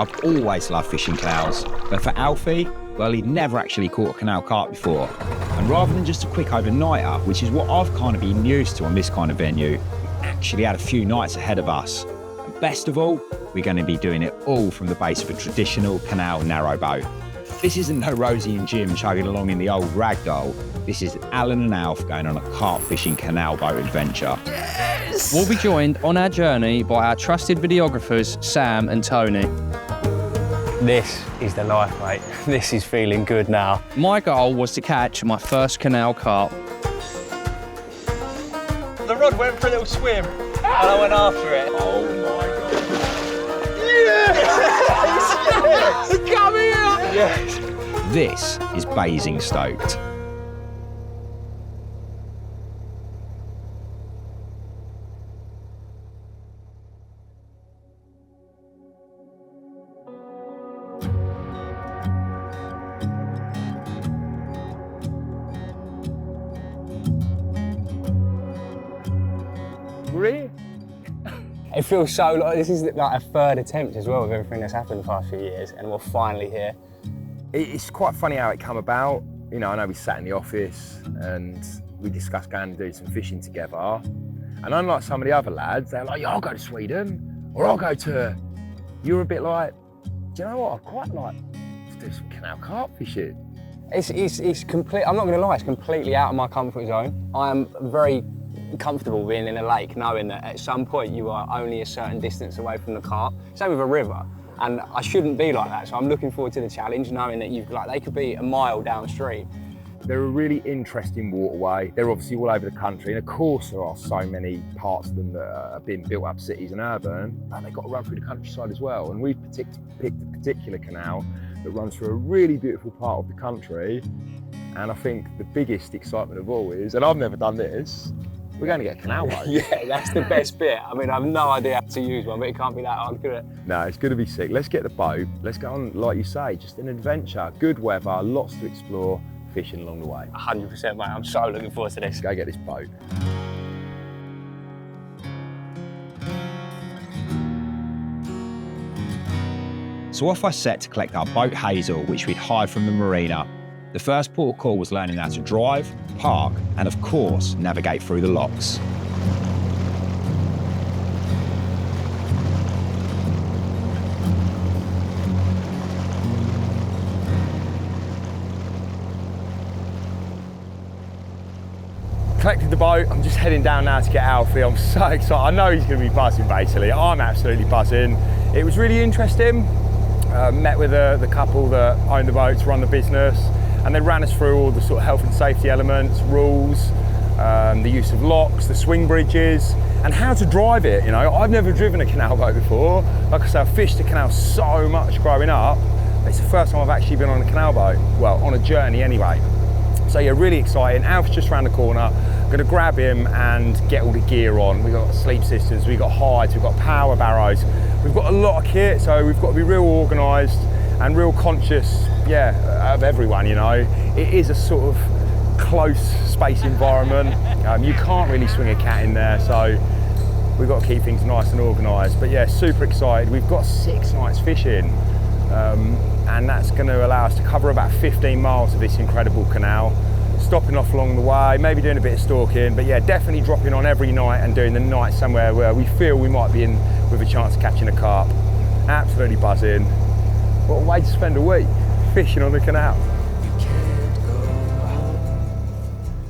I've always loved fishing canals, but for Alfie, well, he'd never actually caught a canal carp before. And rather than just a quick overnighter, which is what I've kind of been used to on this kind of venue, we actually had a few nights ahead of us. And best of all, we're going to be doing it all from the base of a traditional canal narrowboat. This isn't no Rosie and Jim chugging along in the old ragdoll. This is Alan and Alf going on a carp fishing canal boat adventure. Yes! We'll be joined on our journey by our trusted videographers, Sam and Tony. This is the life, mate. This is feeling good now. My goal was to catch my first canal carp. The rod went for a little swim, and I went after it. Oh my God. Yes! Yes! Come here! Yes! This is Basingstoked. Really? It feels so like this is like a third attempt as well with everything that's happened the past few years, and we're finally here. It's quite funny how it come about. You know, I know we sat in the office and we discussed going and doing some fishing together. And unlike some of the other lads, they're like, yeah, I'll go to Sweden, or I'll go to... You're a bit like, do you know what? I'd quite like to do some canal carp fishing. It's complete. I'm not going to lie. It's completely out of my comfort zone. I am very comfortable being in a lake, knowing that at some point you are only a certain distance away from the carp. Same with a river, and I shouldn't be like that. So I'm looking forward to the challenge, knowing that they could be a mile downstream. They're a really interesting waterway. They're obviously all over the country, and of course there are so many parts of them that are being built up cities and urban, but they've got to run through the countryside as well. And we've picked a particular canal that runs through a really beautiful part of the country. And I think the biggest excitement of all is, and I've never done this, we're going to get a canal boat. Yeah, that's the best bit. I mean, I have no idea how to use one, but it can't be that hard, could it? No, it's going to be sick. Let's get the boat. Let's go on, like you say, just an adventure. Good weather, lots to explore, fishing along the way. 100%, mate. I'm so looking forward to this. Let's go get this boat. So off I set to collect our boat Hazel, which we'd hired from the marina. The first port of call was learning how to drive, park, and of course, navigate through the locks. Collected the boat. I'm just heading down now to get Alfie. I'm so excited. I know he's going to be buzzing, basically. I'm absolutely buzzing. It was really interesting. Met with the couple that own the boats, run the business, and they ran us through all the sort of health and safety elements, rules, the use of locks, the swing bridges, and how to drive it. You know, I've never driven a canal boat before. Like I say, I've fished the canal so much growing up. It's the first time I've actually been on a canal boat. Well, on a journey anyway. So yeah, really exciting. Alf's just around the corner. I'm gonna grab him and get all the gear on. We've got sleep systems, we've got hides, we've got power barrows. We've got a lot of kit, so we've got to be real organised and real conscious, yeah, of everyone, you know. It is a sort of close space environment. You can't really swing a cat in there, so we've got to keep things nice and organised. But yeah, super excited. We've got 6 nights fishing. And that's going to allow us to cover about 15 miles of this incredible canal, stopping off along the way, maybe doing a bit of stalking, but yeah, definitely dropping on every night and doing the night somewhere where we feel we might be in with a chance of catching a carp. Absolutely buzzing. What a way to spend a week, fishing on the canal.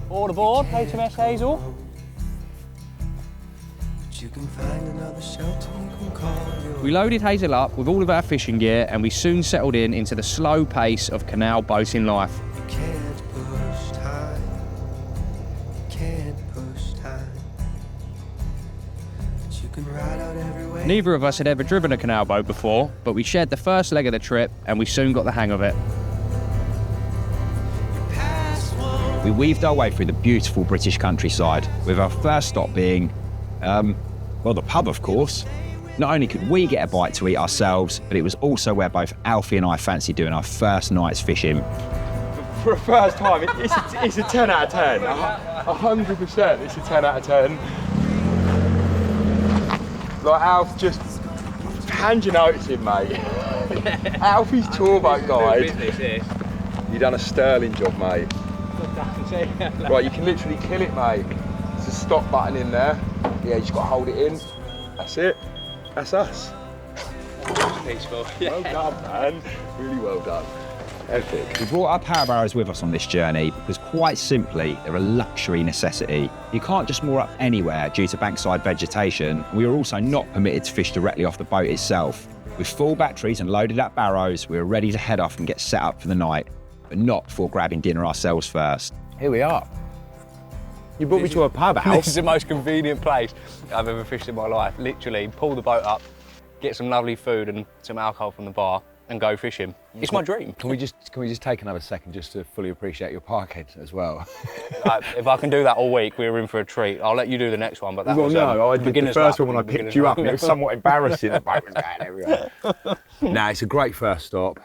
All aboard, HMS Hazel. We loaded Hazel up with all of our fishing gear and we soon settled in into the slow pace of canal boating life. Neither of us had ever driven a canal boat before, but we shared the first leg of the trip and we soon got the hang of it. We weaved our way through the beautiful British countryside, with our first stop being, well, the pub, of course. Not only could we get a bite to eat ourselves, but it was also where both Alfie and I fancied doing our first night's fishing. For a first time, it's a 10 out of 10. 100%, it's a 10 out of 10. Like Alf, just hand you notice him, mate. Alfie's tour boat guide. Business here. You've done a sterling job, mate. Right, you can literally kill it, mate. There's a stop button in there. Yeah, you just got to hold it in. That's it. That's us. Peaceful. Well done, man. Really well done. Epic. We brought our power barrows with us on this journey because quite simply, they're a luxury necessity. You can't just moor up anywhere due to bankside vegetation. We are also not permitted to fish directly off the boat itself. With full batteries and loaded up barrows, we were ready to head off and get set up for the night, but not before grabbing dinner ourselves first. Here we are. You brought me to a pub This house. is the most convenient place I've ever fished in my life. Literally, pull the boat up, get some lovely food and some alcohol from the bar, and go fishing. It's my dream. Can we just take another second just to fully appreciate your parkhead as well? If I can do that all week, we're in for a treat. I'll let you do the next one, but that was I did the beginner's first luck. one when I picked you up, and it was somewhat embarrassing. The boat was going everywhere. No, it's a great first stop.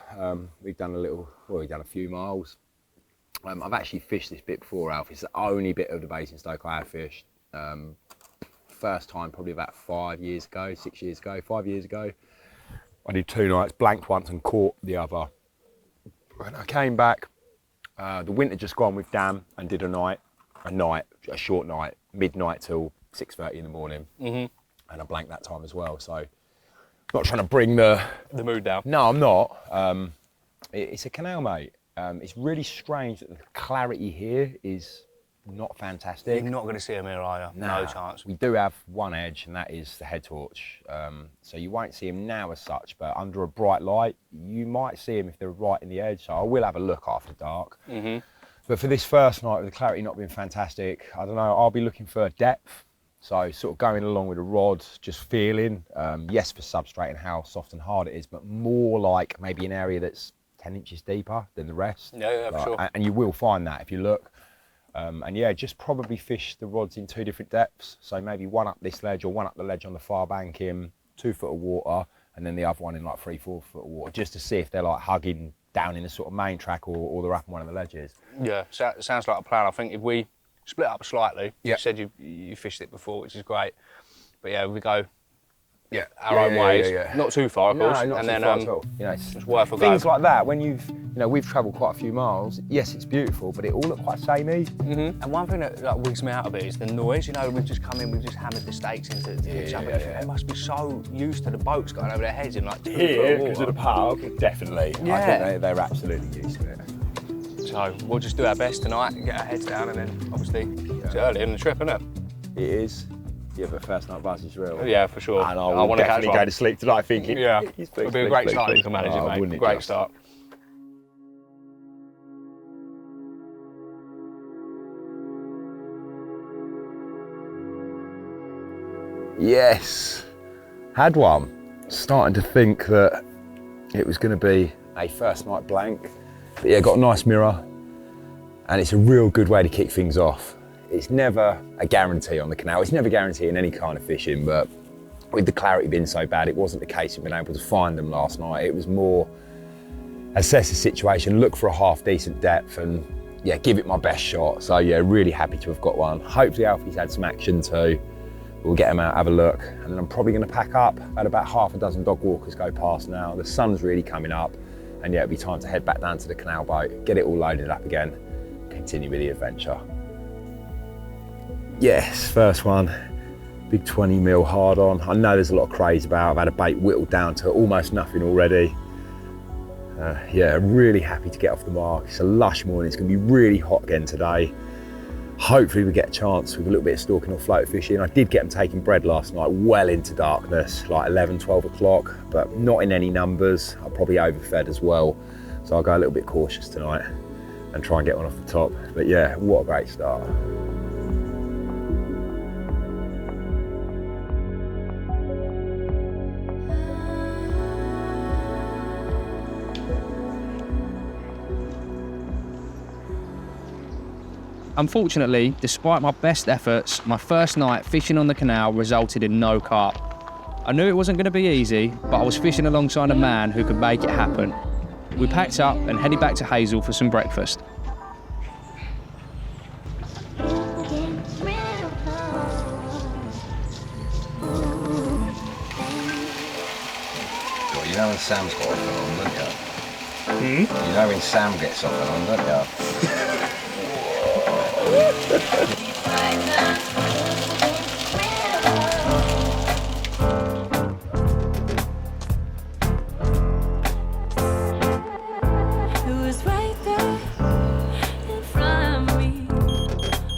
We've done a few miles. I've actually fished this bit before, Alf. It's the only bit of the Basingstoked I have fished. First time probably about 5 years ago. I did 2 nights, blanked once and caught the other. When I came back, the winter just gone with dam and did a short night, midnight till 6:30 in the morning. And I blanked that time as well. So not trying to bring the mood down. No, I'm not. It's a canal, mate. It's really strange that the clarity here is not fantastic. You're not going to see him here, are you? Nah, No chance. We do have one edge, and that is the head torch. So you won't see him now as such, but under a bright light, you might see him if they're right in the edge. So I will have a look after dark. But for this first night, with the clarity not being fantastic, I don't know, I'll be looking for depth. So sort of going along with a rod, just feeling, yes, for substrate and how soft and hard it is, but more like maybe an area that's 10 inches deeper than the rest. Yeah, for sure. And you will find that if you look. And yeah, just probably fish the rods in 2 different depths. So maybe one up this ledge or one up the ledge on the far bank in 2 foot of water, and then the other one in like 3-4 foot of water, just to see if they're like hugging down in the sort of main track or they're up on one of the ledges. Yeah, sounds like a plan. I think if we split up slightly, Yeah. you said you fished it before, which is great. But yeah, we go Yeah, our own ways, yeah. not too far, of course. No, not and too then far at all. You know, it's worth a go. things like that, when we've travelled quite a few miles, yes, it's beautiful, but it all looked quite samey. And one thing that like, wigs me out a bit is the noise. You know, we've just come in, we've just hammered the stakes into something. yeah. They must be so used to the boats going over their heads in like 2 foot Here, of because of water. the pub, definitely. Yeah. I think they're absolutely used to it. So we'll just do our best tonight and get our heads down, and then obviously it's early in the trip, isn't it? It is. Yeah, but first night buzz is real. Yeah, for sure. And I will wanna catch definitely one. go to sleep tonight thinking, Yeah, please, it'll be a great start if you can manage it, wouldn't mate. it Great just? start. Yes, had one. Starting to think that it was going to be a first night blank. But yeah, got a nice mirror, and it's a real good way to kick things off. It's never a guarantee on the canal. It's never a guarantee in any kind of fishing, but with the clarity being so bad, it wasn't the case of being able to find them last night. It was more assess the situation, look for a half decent depth, and yeah, give it my best shot. So yeah, really happy to have got one. Hopefully Alfie's had some action too. We'll get him out, have a look, and then I'm probably going to pack up. Had about half a dozen dog walkers go past now. The sun's really coming up, and yeah, it'll be time to head back down to the canal boat, get it all loaded up again, continue with the adventure. Yes, first one, big 20 mil hard on. I know there's a lot of craze about. I've had a bait whittled down to almost nothing already. Yeah, really happy to get off the mark. It's a lush morning. It's going to be really hot again today. Hopefully we get a chance with a little bit of stalking or float fishing. I did get them taking bread last night well into darkness, like 11, 12 o'clock, but not in any numbers. I probably overfed as well. So I'll go a little bit cautious tonight and try and get one off the top. But yeah, what a great start. Unfortunately, despite my best efforts, my first night fishing on the canal resulted in no carp. I knew it wasn't going to be easy, but I was fishing alongside a man who could make it happen. We packed up and headed back to Hazel for some breakfast. You know, when Sam's got off and on, don't you? You know when Sam gets off and on, don't It was right there in front of me,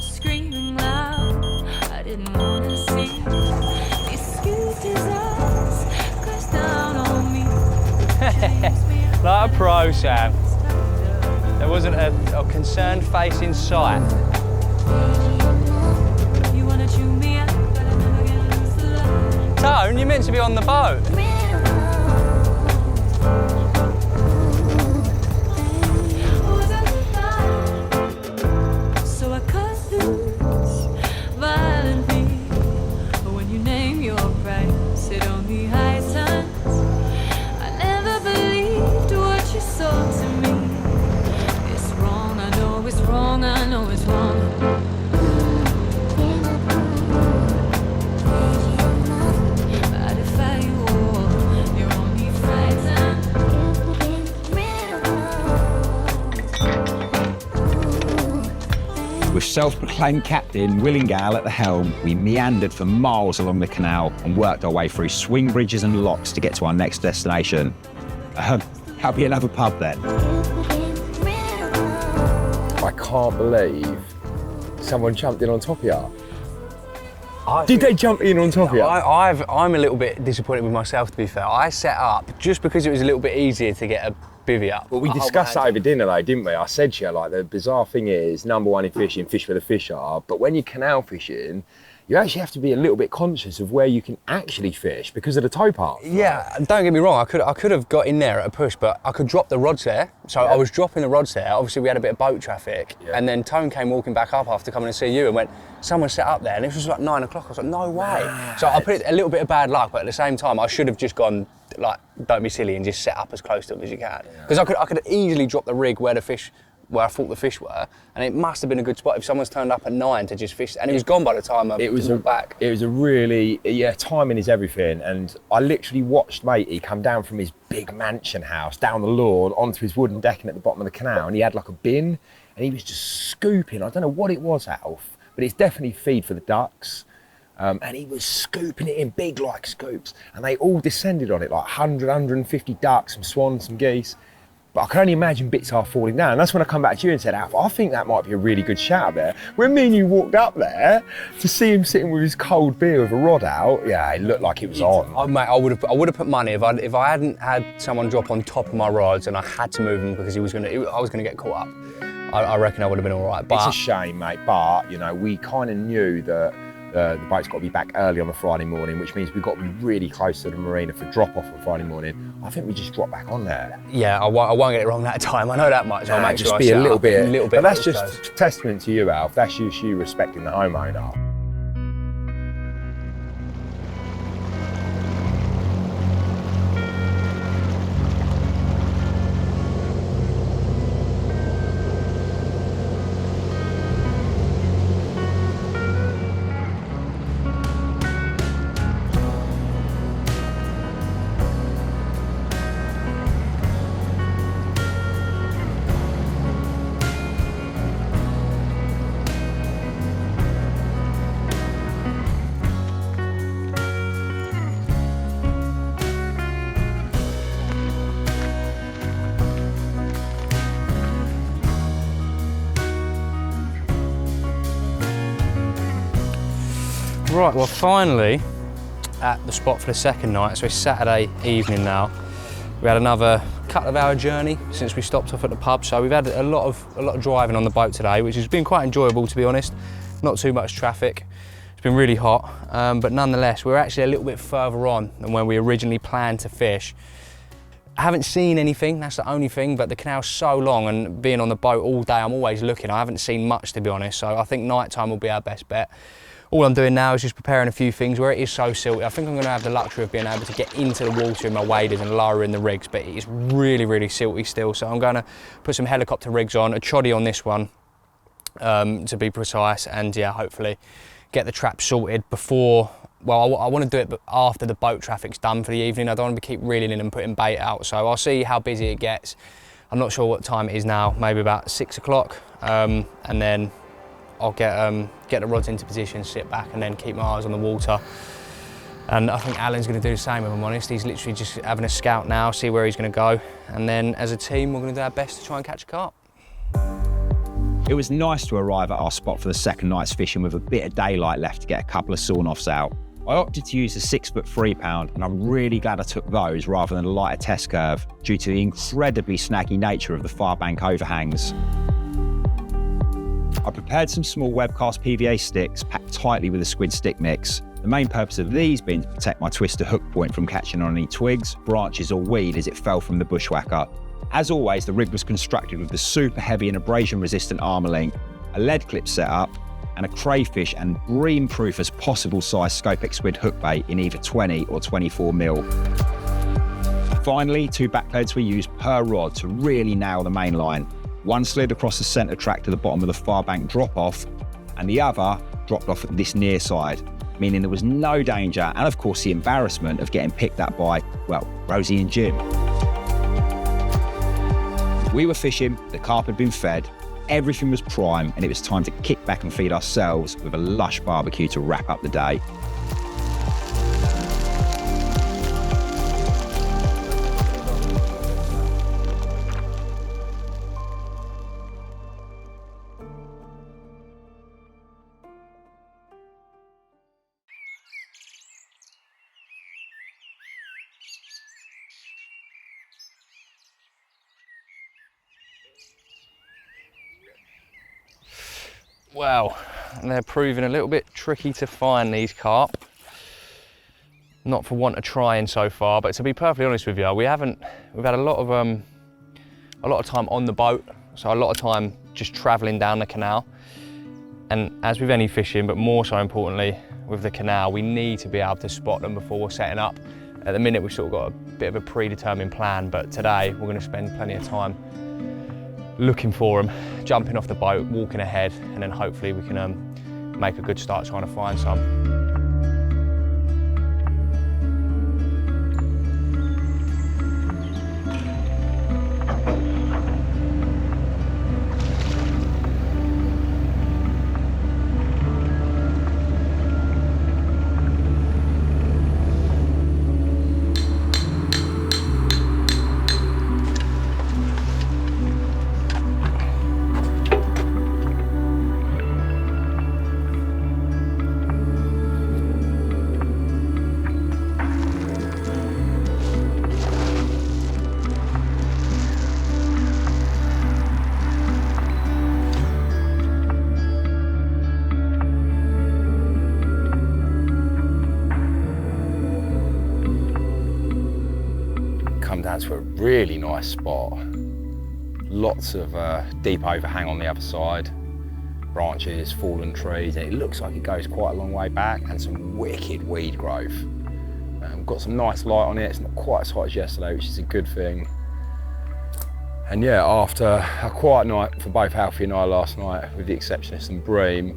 screaming loud. I didn't want to see. He scooped his eyes, crashed down on me. Like a pro, Sam. There wasn't a concerned face in sight. You wanna chew me up, but I'm never gonna lose the love. Tone, you're meant to be on the boat. So I cut loose violently. But when you name your price, it only heightens. I never believed what you sold to me. It's wrong, I know it's wrong, I know it's wrong. But if I war, you're only frightened. With self-proclaimed captain Willingale at the helm, we meandered for miles along the canal and worked our way through swing bridges and locks to get to our next destination. That'll be another pub then. I can't believe someone jumped in on top of you. Did they jump in on top of you? I'm a little bit disappointed with myself, to be fair. I set up just because it was a little bit easier to get a bivvy up. Well, we discussed that over dinner though, didn't we? I said to you, like, the bizarre thing is, number one in fishing, fish where the fish are, but when you're canal fishing, you actually have to be a little bit conscious of where you can actually fish because of the towpath. Yeah, don't get me wrong, I could have got in there at a push, but I could drop the rods there. So I was dropping the rods there. Obviously, we had a bit of boat traffic, and then Tone came walking back up after coming to see you and went, someone set up there, and it was like 9 o'clock. I was like, no way. So I put it a little bit of bad luck, but at the same time, I should have just gone, like, don't be silly and just set up as close to them as you can. Because I could easily drop the rig where I thought the fish were, and it must have been a good spot if someone's turned up at 9 to just fish, and it was gone by the time I walked back. It was a really, timing is everything, and I literally watched matey come down from his big mansion house, down the lawn, onto his wooden decking at the bottom of the canal, and he had like a bin, and he was just scooping, I don't know what it was, Alf, but it's definitely feed for the ducks, and he was scooping it in big like scoops, and they all descended on it, like 100, 150 ducks, some swans, some geese. But I can only imagine bits are falling down. And that's when I come back to you and said, Alf, I think that might be a really good shout there. When me and you walked up there to see him sitting with his cold beer with a rod out, yeah, it looked like it was on. Mate, I would have put money if I hadn't had someone drop on top of my rods and I had to move them because I was gonna get caught up. I reckon I would have been all right. But it's a shame, mate. But you know, we kind of knew that the boat's got to be back early on the Friday morning, which means we've got to be really close to the marina for drop-off on Friday morning. I think we just drop back on there. Yeah, I won't get it wrong that time. I know that much. I'll make just sure be a little bit. But that's close. just testament to you, Alf. That's just you respecting the homeowner. Right, well finally at the spot for the second night, so it's Saturday evening now. We had another couple of hour journey since we stopped off at the pub, so we've had a lot of driving on the boat today, which has been quite enjoyable, to be honest. Not too much traffic. It's been really hot, but nonetheless, we're actually a little bit further on than when we originally planned to fish. I haven't seen anything, that's the only thing, but the canal's so long and being on the boat all day, I'm always looking. I haven't seen much, to be honest, so I think nighttime will be our best bet. All I'm doing now is just preparing a few things. Where it is so silty, I think I'm gonna have the luxury of being able to get into the water in my waders and lower in the rigs, but it is really, really silty still. So I'm gonna put some helicopter rigs on, a choddy on this one, to be precise, and yeah, hopefully get the trap sorted before well, I want to do it after the boat traffic's done for the evening. I don't want to keep reeling in and putting bait out. So I'll see how busy it gets. I'm not sure what time it is now, maybe about 6 o'clock. And then I'll get the rods into position, sit back and then keep my eyes on the water. And I think Alan's going to do the same, if I'm honest. He's literally just having a scout now, see where he's going to go. And then as a team, we're going to do our best to try and catch a carp. It was nice to arrive at our spot for the second night's fishing with a bit of daylight left to get a couple of sawn-offs out. I opted to use the 6-foot 3-pound, and I'm really glad I took those rather than a lighter test curve due to the incredibly snaggy nature of the far bank overhangs. I prepared some small webcast PVA sticks packed tightly with a squid stick mix. The main purpose of these being to protect my twister hook point from catching on any twigs, branches or weed as it fell from the bushwhacker. As always, the rig was constructed with the super heavy and abrasion resistant armour link, a lead clip setup, and a crayfish and bream proof as possible size Scopex squid hook bait in either 20 or 24 mil. Finally, 2 back beds were used per rod to really nail the main line. One slid across the centre track to the bottom of the far bank drop off, and the other dropped off at this near side, meaning there was no danger and of course the embarrassment of getting picked up by, well, Rosie and Jim. We were fishing, the carp had been fed, everything was prime, and it was time to kick back and feed ourselves with a lush barbecue to wrap up the day. Well, they're proving a little bit tricky to find, these carp. Not for want of trying so far, but to be perfectly honest with you, we've had a lot of time on the boat, so a lot of time just travelling down the canal. And as with any fishing, but more so importantly with the canal, we need to be able to spot them before we're setting up. At the minute, we've sort of got a bit of a predetermined plan, but today we're going to spend plenty of time looking for them, jumping off the boat, walking ahead, and then hopefully we can make a good start trying to find some. Down to a really nice spot. Lots of deep overhang on the other side, branches, fallen trees, and it looks like it goes quite a long way back, and some wicked weed growth. We've got some nice light on it. It's not quite as hot as yesterday, which is a good thing. And yeah, after a quiet night for both Alfie and I last night, with the exception of some bream,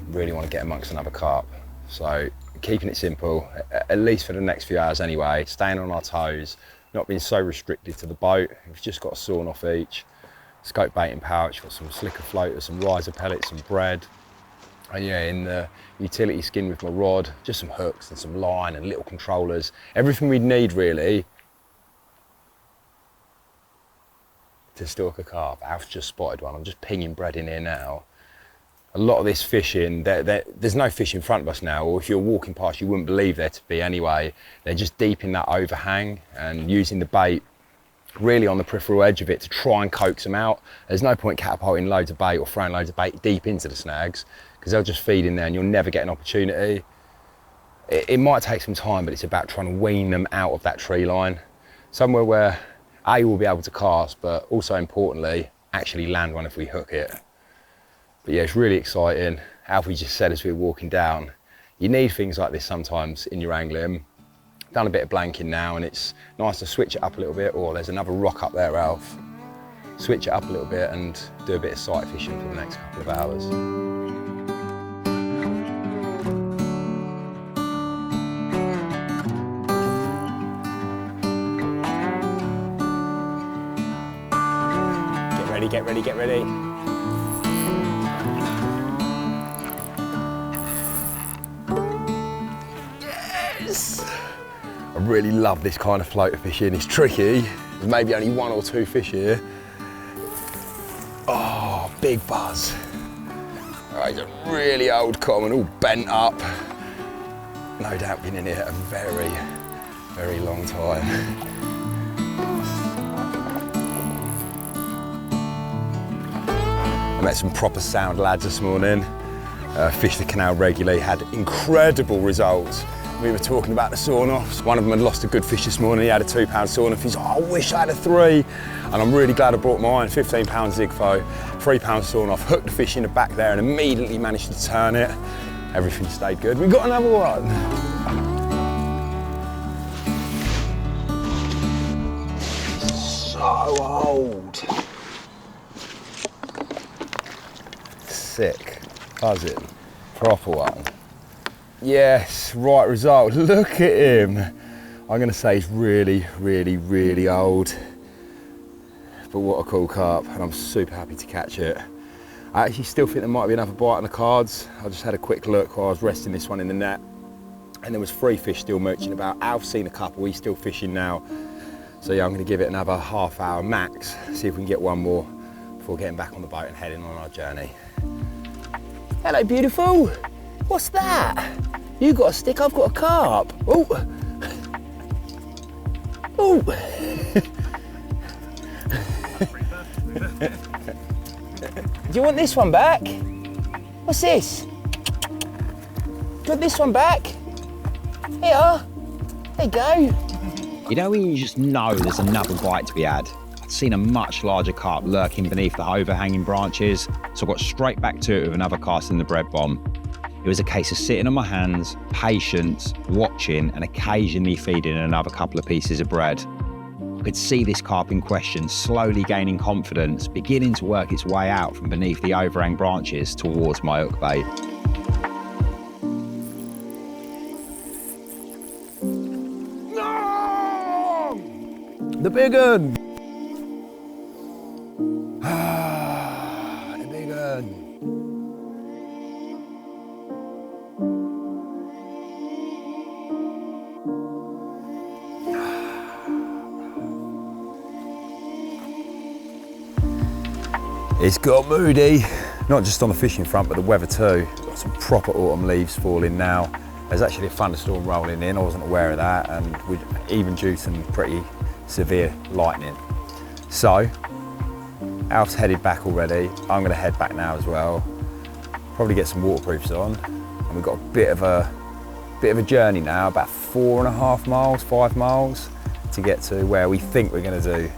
really want to get amongst another carp. So keeping it simple, at least for the next few hours anyway, staying on our toes, not being so restricted to the boat. We've just got a sawn off each, scope baiting pouch, got some slicker floaters, some riser pellets, some bread. And yeah, in the utility skin with my rod, just some hooks and some line and little controllers. Everything we'd need really to stalk a carp. Alf's just spotted one. I'm just pinging bread in here now. A lot of this fishing, there's no fish in front of us now, or if you're walking past, you wouldn't believe there to be anyway. They're just deep in that overhang and using the bait really on the peripheral edge of it to try and coax them out. There's no point catapulting loads of bait or throwing loads of bait deep into the snags, because they'll just feed in there and you'll never get an opportunity. It might take some time, but it's about trying to wean them out of that tree line. Somewhere where A, we'll be able to cast, but also importantly, actually land one if we hook it. But yeah, it's really exciting. Alfie just said as we were walking down, you need things like this sometimes in your angling. Done a bit of blanking now, and it's nice to switch it up a little bit. Oh, there's another rock up there, Alf. Switch it up a little bit and do a bit of sight fishing for the next couple of hours. ready, get ready, get ready. Yes! I really love this kind of floater fishing. It's tricky. There's maybe only 1 or 2 fish here. Oh, big buzz. Oh, he's a really old common, all bent up. No doubt been in here a very, very long time. I met some proper sound lads this morning. Fished the canal regularly, had incredible results. We were talking about the sawn-offs. One of them had lost a good fish this morning. He had a 2-pound sawn-off. He's like, I wish I had a 3. And I'm really glad I brought mine. 15-pound zigfo, 3-pound sawn-off, hooked the fish in the back there and immediately managed to turn it. Everything stayed good. We got another one. So old. Sick, buzzing, proper one. Yes, right result. Look at him. I'm going to say he's really, really, really old. But what a cool carp, and I'm super happy to catch it. I actually still think there might be another bite on the cards. I just had a quick look while I was resting this one in the net, and there was 3 fish still mooching about. Alf's seen a couple, he's still fishing now. So yeah, I'm going to give it another half hour max, see if we can get one more before getting back on the boat and heading on our journey. Hello, beautiful. What's that? You got a stick, I've got a carp. Oh. Oh. Do you want this one back? What's this? Do you want this one back? Here. There you go. You know when you just know there's another bite to be had? I'd seen a much larger carp lurking beneath the overhanging branches, so I got straight back to it with another cast in the bread bomb. It was a case of sitting on my hands, patient, watching, and occasionally feeding another couple of pieces of bread. I could see this carp in question slowly gaining confidence, beginning to work its way out from beneath the overhang branches towards my hook bait. No! The big one! The big one. It's got moody, not just on the fishing front, but the weather too. Got some proper autumn leaves falling now. There's actually a thunderstorm rolling in, I wasn't aware of that, and we even due some pretty severe lightning. So, Alf's headed back already. I'm gonna head back now as well. Probably get some waterproofs on, and we've got a bit of a journey now, about 4.5 miles, 5 miles, to get to where we think we're gonna do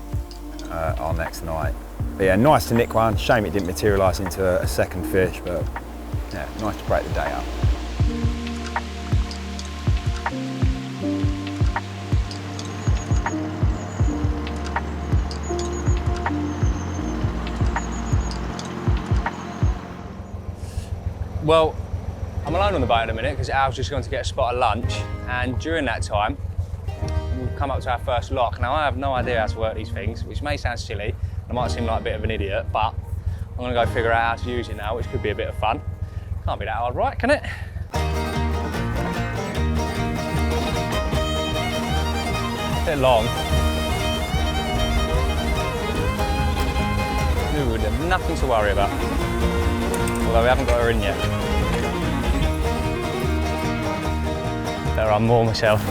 our next night. But yeah, nice to nick one. Shame it didn't materialise into a second fish, but yeah, nice to break the day up. Well, I'm alone on the boat in a minute because Al's just gone to get a spot of lunch, and during that time, we've come up to our first lock. Now, I have no idea how to work these things, which may sound silly. I might seem like a bit of an idiot, but I'm gonna go figure out how to use it now, which could be a bit of fun. Can't be that hard, right, can it? A bit long. Ooh, there's nothing to worry about. Although we haven't got her in yet. Better unmoor myself.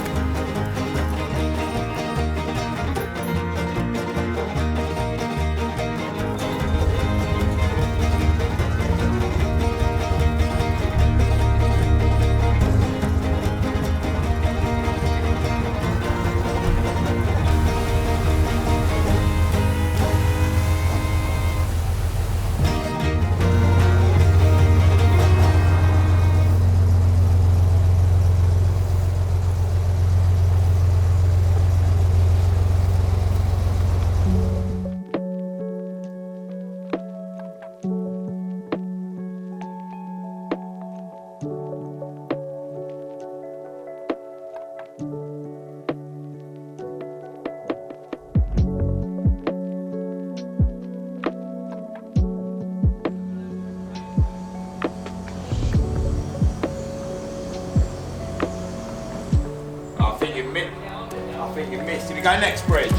go next bridge.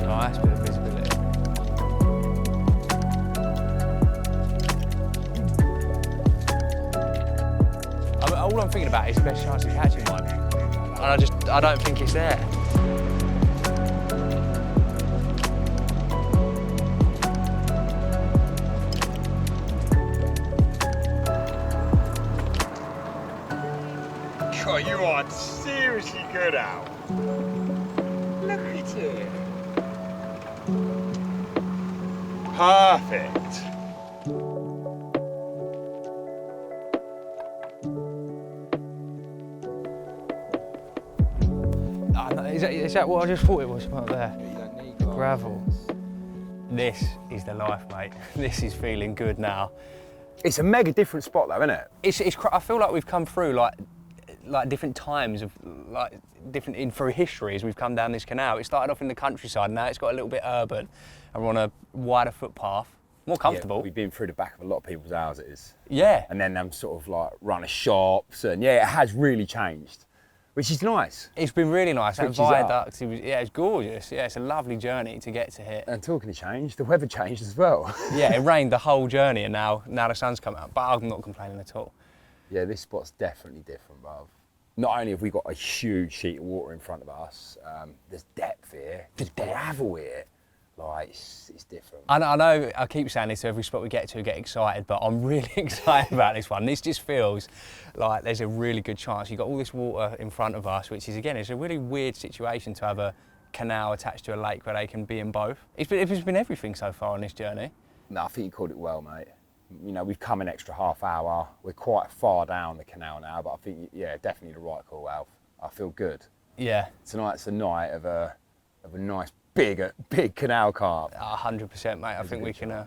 Nice bit of visibility. All I'm thinking about is the best chance of catching one. And I don't think it's there. God, you are seriously good, Al. Look at it. Perfect. Is that what I just thought it was right there? You don't need Gravel. This is the life, mate. This is feeling good now. It's a mega different spot though, isn't it? I feel like we've come through like different times of through history as we've come down this canal. It started off in the countryside, now it's got a little bit urban, and we're on a wider footpath, more comfortable. Yeah, we've been through the back of a lot of people's houses. Yeah. And then them sort of like run a shops, and yeah, it has really changed, which is nice. It's been really nice. That Switches up. viaduct, it's gorgeous. Yeah, it's a lovely journey to get to here. And talking of change, the weather changed as well. Yeah, it rained the whole journey, and now the sun's come out, but I'm not complaining at all. Yeah, this spot's definitely different, bruv. Not only have we got a huge sheet of water in front of us, there's depth here, there's gravel here. Like, it's different. I know I keep saying this to every spot we get excited, but I'm really excited about this one. This just feels like there's a really good chance. You've got all this water in front of us, which is, again, it's a really weird situation to have a canal attached to a lake where they can be in both. It's been everything so far on this journey. No, I think you called it well, mate. You know, we've come an extra half hour. We're quite far down the canal now, but I think, yeah, definitely the right call, Alf. I feel good. Yeah. Tonight's the night of a nice big canal carp. 100%, mate. I think we can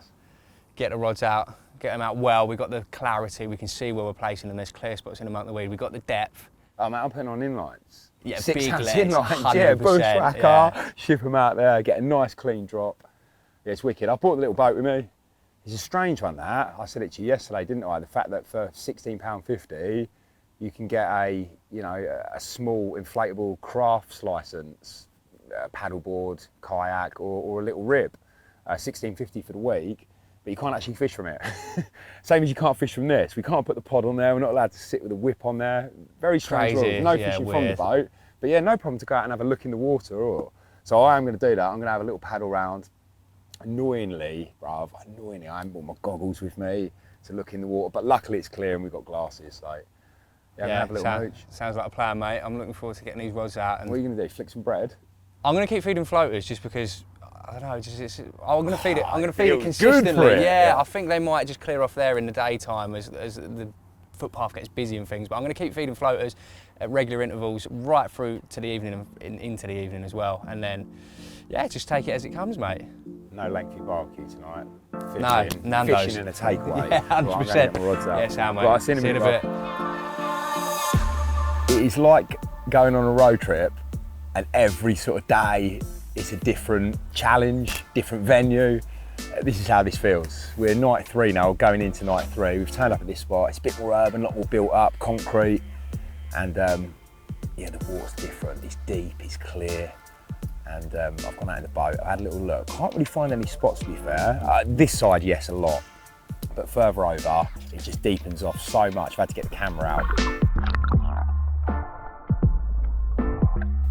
get the rods out, get them out well. We've got the clarity, we can see where we're placing them. There's clear spots in among the weed. We've got the depth. Oh, mate, I'm putting on inlines. Yeah, 6 big ounce legs, inlines, yeah, 100%, bushwhacker, yeah. ship them out there, get a nice clean drop. Yeah, it's wicked. I brought the little boat with me. It's a strange one, that. I said it to you yesterday, didn't I? The fact that for £16.50, you can get a small inflatable crafts license, paddleboard, kayak, or a little rib. £16.50 for the week, but you can't actually fish from it. Same as you can't fish from this. We can't put the pod on there. We're not allowed to sit with a whip on there. Very strange Crazy, rules. No yeah, fishing weird. from the boat. But yeah, no problem to go out and have a look in the water. So I am going to do that. I'm going to have a little paddle round. Annoyingly, I haven't brought my goggles with me to look in the water, but luckily it's clear and we've got glasses, so yeah, I'm gonna have a little mooch. Sounds like a plan, mate. I'm looking forward to getting these rods out. And What are you gonna do, flick some bread? I'm gonna keep feeding floaters just because, I don't know, I'm gonna feed it. I'm gonna feed feels it good consistently. for it, Yeah, yeah. I think they might just clear off there in the daytime as the footpath gets busy and things. But I'm gonna keep feeding floaters at regular intervals right through to the evening and into the evening as well. And then, yeah, just take it as it comes, mate. No lengthy barbecue tonight. No, Nando's. Fishing and a takeaway. Yeah, 100%. Right, I'm gonna get my rods out. Yeah, sound, mate. Right, I'll see you in a bit. It is like going on a road trip, and every sort of day it's a different challenge, different venue. This is how this feels. We're night 3 now, going into night 3. We've turned up at this spot. It's a bit more urban, a lot more built up, concrete, and yeah, the water's different. It's deep, it's clear. And I've gone out in the boat, I've had a little look. Can't really find any spots, to be fair. This side, yes, a lot. But further over, it just deepens off so much. I've had to get the camera out.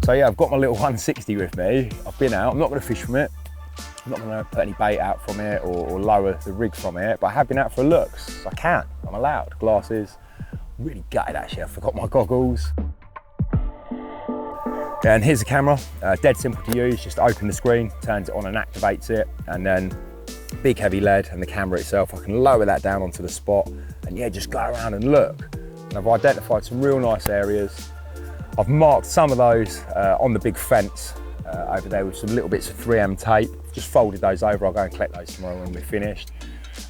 So yeah, I've got my little 160 with me. I've been out, I'm not gonna fish from it. I'm not gonna put any bait out from it or lower the rig from it, but I have been out for a look, so I can, I'm allowed. Glasses, really gutted actually, I forgot my goggles. Yeah, and here's the camera, dead simple to use, just open the screen, turns it on and activates it, and then big heavy lead and the camera itself, I can lower that down onto the spot and yeah, just go around and look. And I've identified some real nice areas. I've marked some of those on the big fence over there with some little bits of 3M tape. Just folded those over, I'll go and collect those tomorrow when we're finished.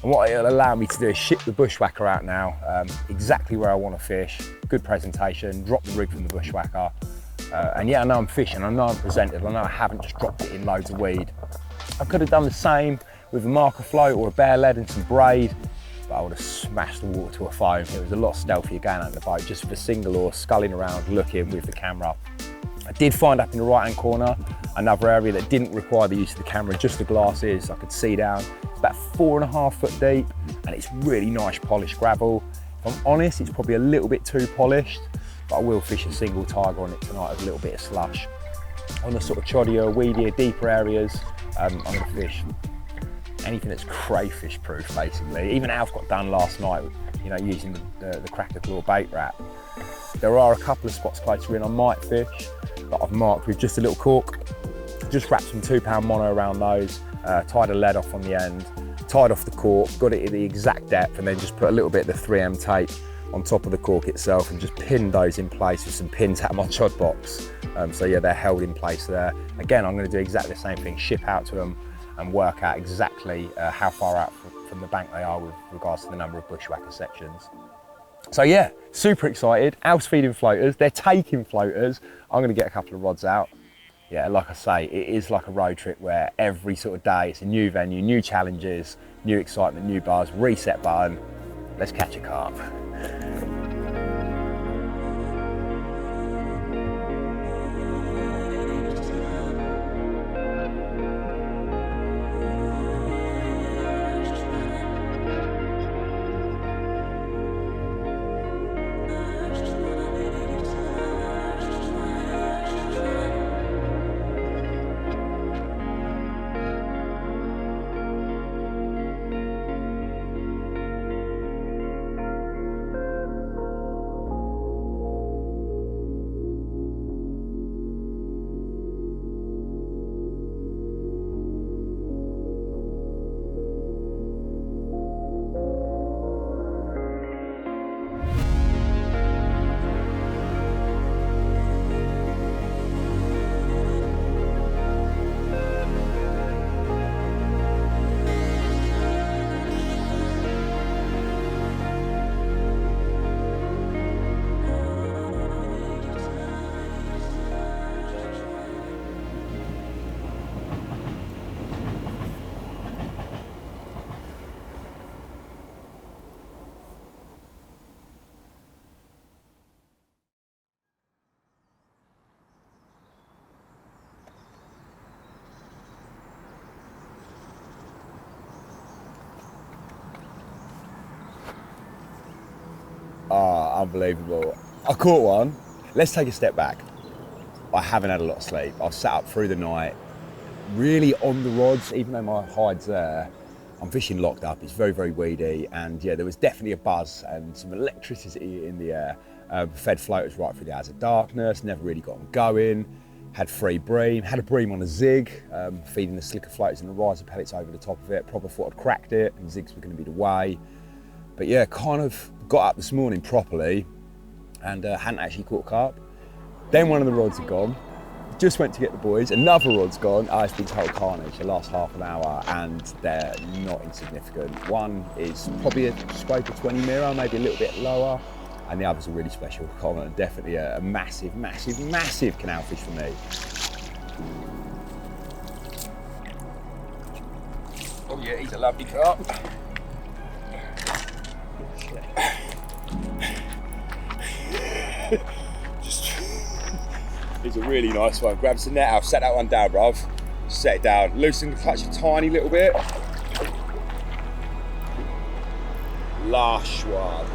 And what it'll allow me to do is ship the bushwhacker out now, exactly where I want to fish, good presentation, drop the rig from the bushwhacker. And yeah, I know I'm fishing, I know I'm presented, I know I haven't just dropped it in loads of weed. I could have done the same with a marker float or a bare lead and some braid, but I would have smashed the water to a foam. It was a lot stealthier going out in the boat, just with a single oar, sculling around, looking with the camera. I did find up in the right-hand corner another area that didn't require the use of the camera, just the glasses. I could see down. It's about 4.5 foot deep, and it's really nice polished gravel. If I'm honest, it's probably a little bit too polished, but I will fish a single tiger on it tonight with a little bit of slush. On the sort of choddier, weedier, deeper areas, I'm gonna fish anything that's crayfish proof, basically. Even Alf got done last night, you know, using the cracker claw bait wrap. There are a couple of spots closer in I might fish that I've marked with just a little cork. Just wrapped some 2-pound mono around those, tied a lead off on the end, tied off the cork, got it at the exact depth, and then just put a little bit of the 3M tape on top of the cork itself and just pinned those in place with some pins out of my chod box. So yeah, they're held in place there. Again, I'm going to do exactly the same thing, ship out to them and work out exactly how far out from the bank they are with regards to the number of bushwhacker sections. So yeah, super excited. Alf's feeding floaters, they're taking floaters. I'm going to get a couple of rods out. Yeah, like I say, it is like a road trip where every sort of day it's a new venue, new challenges, new excitement, new buzz, reset button. Let's catch a carp. Ah, unbelievable. I caught one. Let's take a step back. I haven't had a lot of sleep. I've sat up through the night, really on the rods, even though my hide's there. I'm fishing locked up, it's very, very weedy, and yeah, there was definitely a buzz and some electricity in the air. Fed floaters right through the hours of darkness, never really got them going. Had free bream, had a bream on a zig, feeding the slicker floaters and the riser pellets over the top of it. Probably thought I'd cracked it and zigs were gonna be the way. But yeah, kind of got up this morning properly and hadn't actually caught carp. Then one of the rods had gone, just went to get the boys, another rod's gone. It's been total carnage the last half an hour and they're not insignificant. One is probably a scope of 20 mirror, maybe a little bit lower, and the others are really special. Common, definitely a massive, massive, massive canal fish for me. Oh yeah, he's a lovely carp. It's a really nice one. Grab some net out, set that one down, bruv. Set it down, loosen the clutch a tiny little bit. Lush one.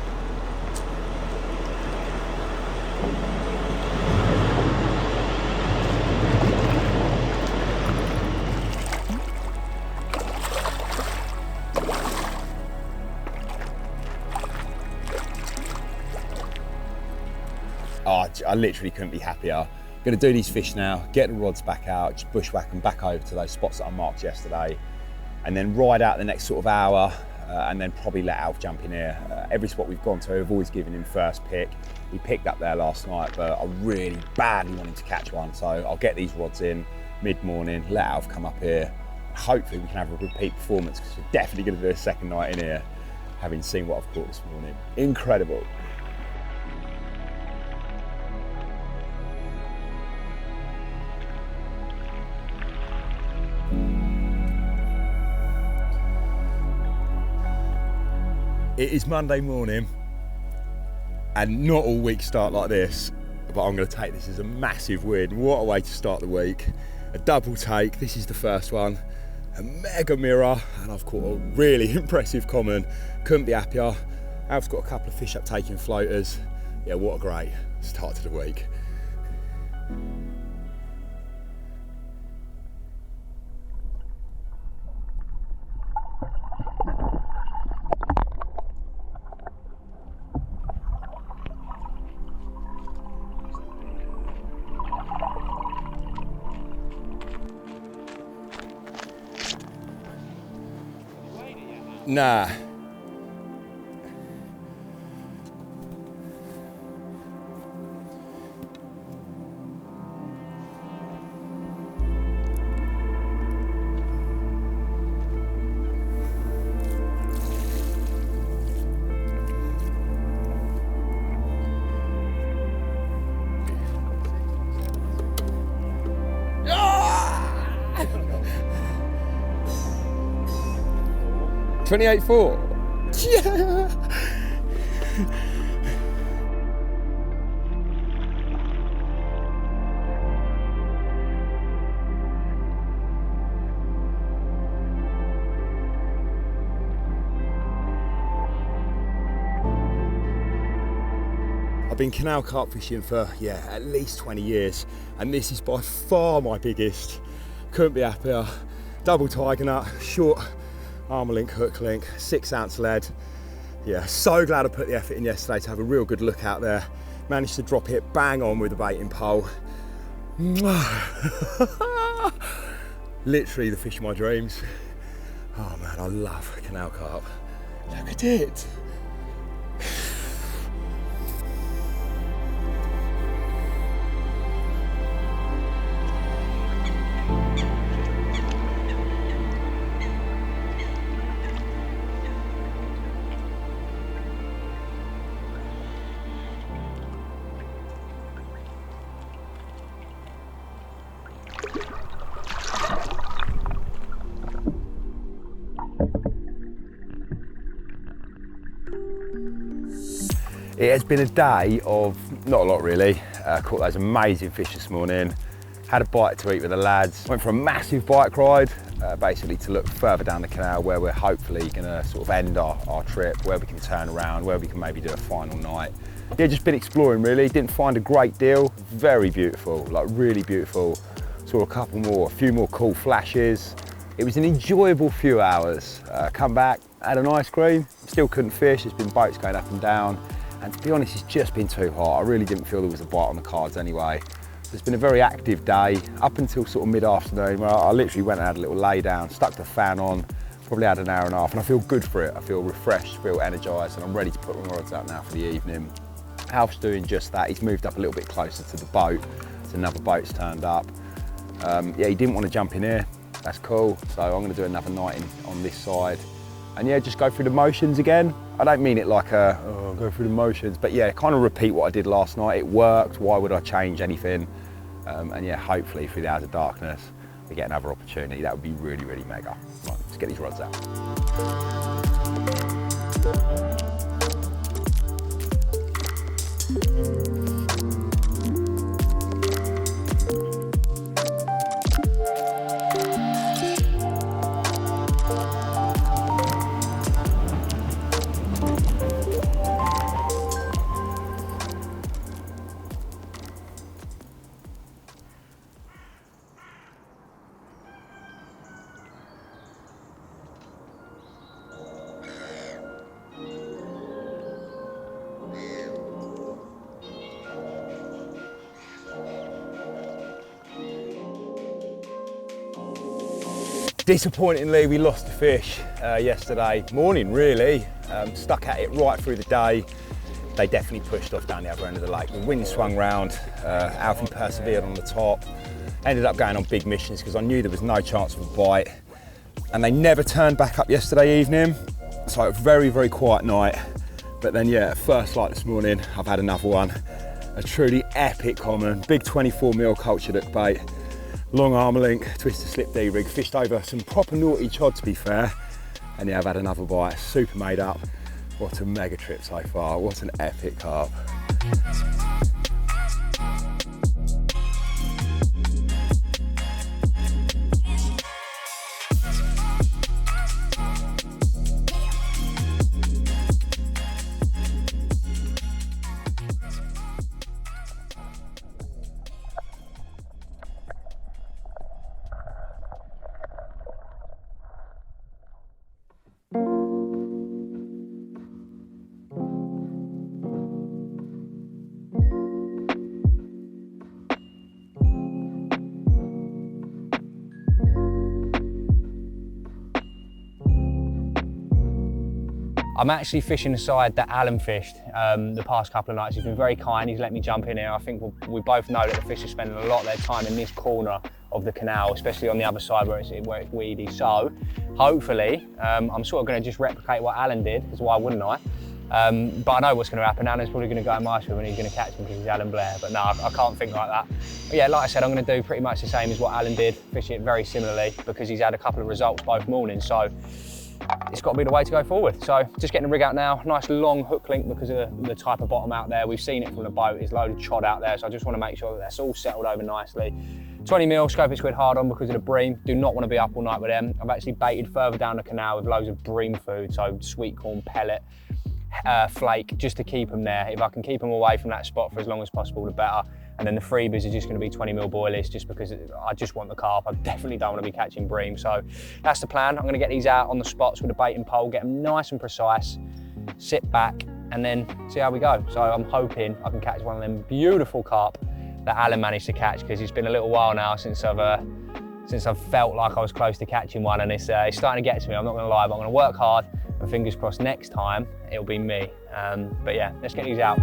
Oh, I literally couldn't be happier. Gonna do these fish now, get the rods back out, just bushwhack them back over to those spots that I marked yesterday, and then ride out the next sort of hour, and then probably let Alf jump in here. Every spot we've gone to, I've always given him first pick. He picked up there last night, but I really badly wanted to catch one, so I'll get these rods in mid-morning, let Alf come up here. Hopefully we can have a repeat performance, because we're definitely gonna do a second night in here, having seen what I've caught this morning. Incredible. It is Monday morning, and not all weeks start like this, but I'm going to take this as a massive win. What a way to start the week. A double take, this is the first one, a mega mirror, and I've caught a really impressive common. Couldn't be happier. Alf's got a couple of fish up taking floaters. Yeah, what a great start to the week. Nah. Ah! 28.4. Yeah. I've been canal carp fishing for, at least 20 years, and this is by far my biggest. Couldn't be happier. Double tiger nut, short armour link, hook link, 6 ounce lead. Yeah, so glad I put the effort in yesterday to have a real good look out there. Managed to drop it bang on with the baiting pole. Literally the fish of my dreams. Oh man, I love canal carp. Look at it. It has been a day of not a lot really. Caught those amazing fish this morning. Had a bite to eat with the lads. Went for a massive bike ride, basically to look further down the canal where we're hopefully gonna sort of end our trip, where we can turn around, where we can maybe do a final night. Yeah, just been exploring really. Didn't find a great deal. Very beautiful, like really beautiful. Saw a few more cool flashes. It was an enjoyable few hours. Come back, had an ice cream. Still couldn't fish. There's been boats going up and down. And to be honest, it's just been too hot. I really didn't feel there was a bite on the cards anyway. So it's been a very active day up until sort of mid-afternoon where I literally went and had a little lay down, stuck the fan on, probably had an hour and a half, and I feel good for it. I feel refreshed, feel energised, and I'm ready to put my rods out now for the evening. Alf's doing just that. He's moved up a little bit closer to the boat. So another boat's turned up. Yeah, he didn't want to jump in here. That's cool. So I'm going to do another night on this side. And yeah, just go through the motions again. I don't mean it like go through the motions, but yeah, kind of repeat what I did last night. It worked, why would I change anything? And yeah, hopefully through the hours of darkness, we get another opportunity. That would be really, really mega. Right, let's get these rods out. Disappointingly, we lost the fish yesterday morning, really. Stuck at it right through the day. They definitely pushed off down the other end of the lake. The wind swung round, Alfie persevered on the top. Ended up going on big missions because I knew there was no chance of a bite. And they never turned back up yesterday evening. So a very, very quiet night. But then yeah, first light this morning, I've had another one. A truly epic common, big 24mm cultured hook bait. Long armour link, twisted slip D-rig, fished over some proper naughty chod to be fair. And yeah, I've had another bite, super made up. What a mega trip so far, what an epic carp. I'm actually fishing the side that Alan fished the past couple of nights. He's been very kind, he's let me jump in here. I think we both know that the fish are spending a lot of their time in this corner of the canal, especially on the other side where it's weedy. So hopefully, I'm sort of going to just replicate what Alan did, because why wouldn't I? But I know what's going to happen. Alan's probably going to go in my swim and he's going to catch him because he's Alan Blair. But no, I can't think like that. But yeah, like I said, I'm going to do pretty much the same as what Alan did, fish it very similarly because he's had a couple of results both mornings. So it's got to be the way to go forward. So just getting the rig out now, nice long hook link because of the type of bottom out there. We've seen it from the boat, there's loaded chod out there. So I just want to make sure that that's all settled over nicely. 20mm scope squid hard on because of the bream. Do not want to be up all night with them. I've actually baited further down the canal with loads of bream food, so sweet corn pellet, flake, just to keep them there. If I can keep them away from that spot for as long as possible, the better. And then the freebies are just going to be 20mm boilies just because I just want the carp. I definitely don't want to be catching bream. So that's the plan. I'm going to get these out on the spots with a baiting pole, get them nice and precise, sit back and then see how we go. So I'm hoping I can catch one of them beautiful carp that Alan managed to catch, because it's been a little while now since I've felt like I was close to catching one, and it's starting to get to me. I'm not going to lie, but I'm going to work hard and fingers crossed next time it'll be me. But yeah, let's get these out.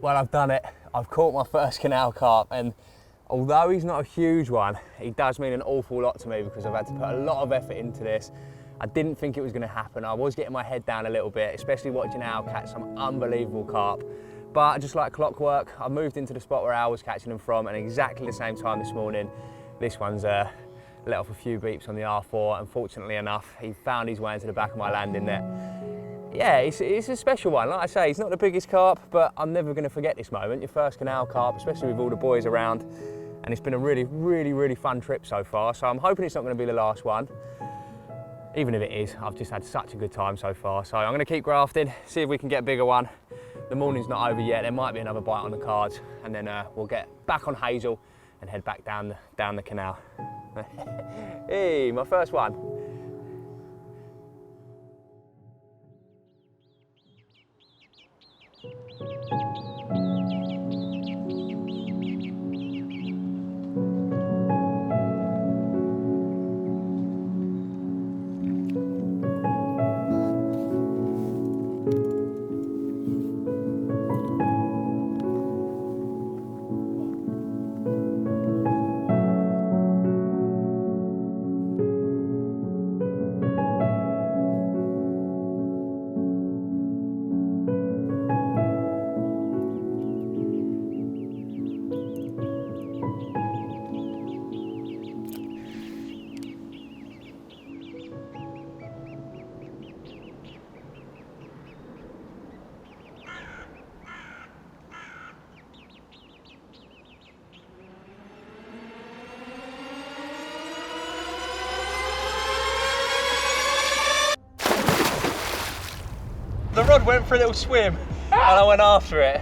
Well, I've done it. I've caught my first canal carp, and although he's not a huge one, he does mean an awful lot to me because I've had to put a lot of effort into this. I didn't think it was going to happen. I was getting my head down a little bit, especially watching Al catch some unbelievable carp. But just like clockwork, I moved into the spot where Al was catching them from, and exactly the same time this morning, this one's let off a few beeps on the R4. Unfortunately enough, he found his way into the back of my landing net. Yeah, it's a special one. Like I say, he's not the biggest carp, but I'm never going to forget this moment. Your first canal carp, especially with all the boys around. And it's been a really, really, really fun trip so far. So I'm hoping it's not going to be the last one. Even if it is, I've just had such a good time so far. So I'm going to keep grafting, see if we can get a bigger one. The morning's not over yet. There might be another bite on the cards. And then we'll get back on Hazel and head back down the canal. Hey, my first one. went for a little swim and I went after it.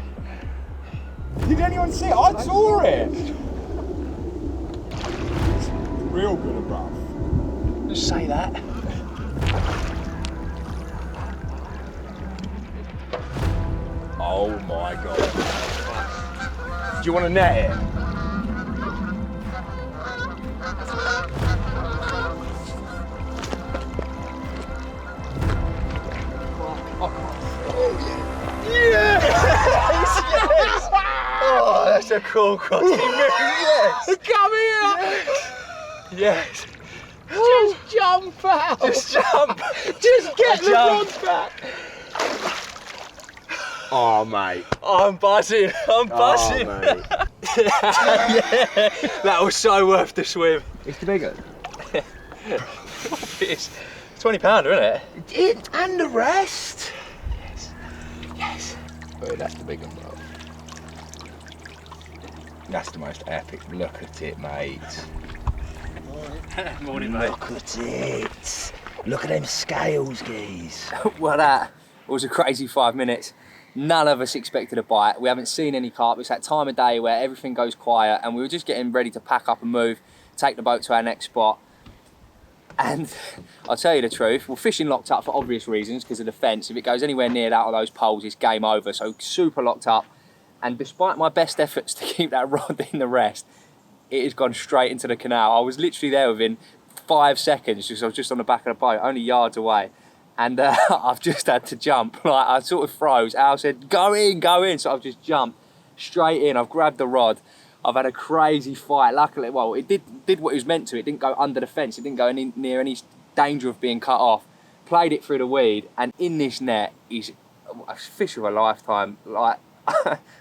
Did anyone see it? I saw it. It's real good above. Just say that. Oh my god. Do you want to net it? Yes! Yes! Oh, that's a cool crossing move. Yes! Come here! Yes! Just jump out! Just jump! Just get the rod back! Oh mate. Oh, I'm buzzing! I'm buzzing! Oh, mate. Yeah! That was so worth the swim. It's the bigger. It's £20, isn't it? And the rest. Yes. Oh, that's the big one, bro. That's the most epic. Look at it, mate. Morning, mate. Look at it. Look at them scales, geez. Well, that was a crazy 5 minutes. None of us expected a bite. We haven't seen any carp. It's that time of day where everything goes quiet and we were just getting ready to pack up and move, take the boat to our next spot. And I'll tell you the truth, we're fishing locked up for obvious reasons because of the fence. If it goes anywhere near that or those poles, it's game over. So super locked up. And despite my best efforts to keep that rod in the rest, it has gone straight into the canal. I was literally there within 5 seconds because I was just on the back of the boat, only yards away. And I've just had to jump. Like, I sort of froze. Al said, go in, go in. So I've just jumped straight in. I've grabbed the rod. I've had a crazy fight. Luckily, well, it did what it was meant to. It didn't go under the fence. It didn't go near any danger of being cut off. Played it through the weed. And in this net is a fish of a lifetime. Like,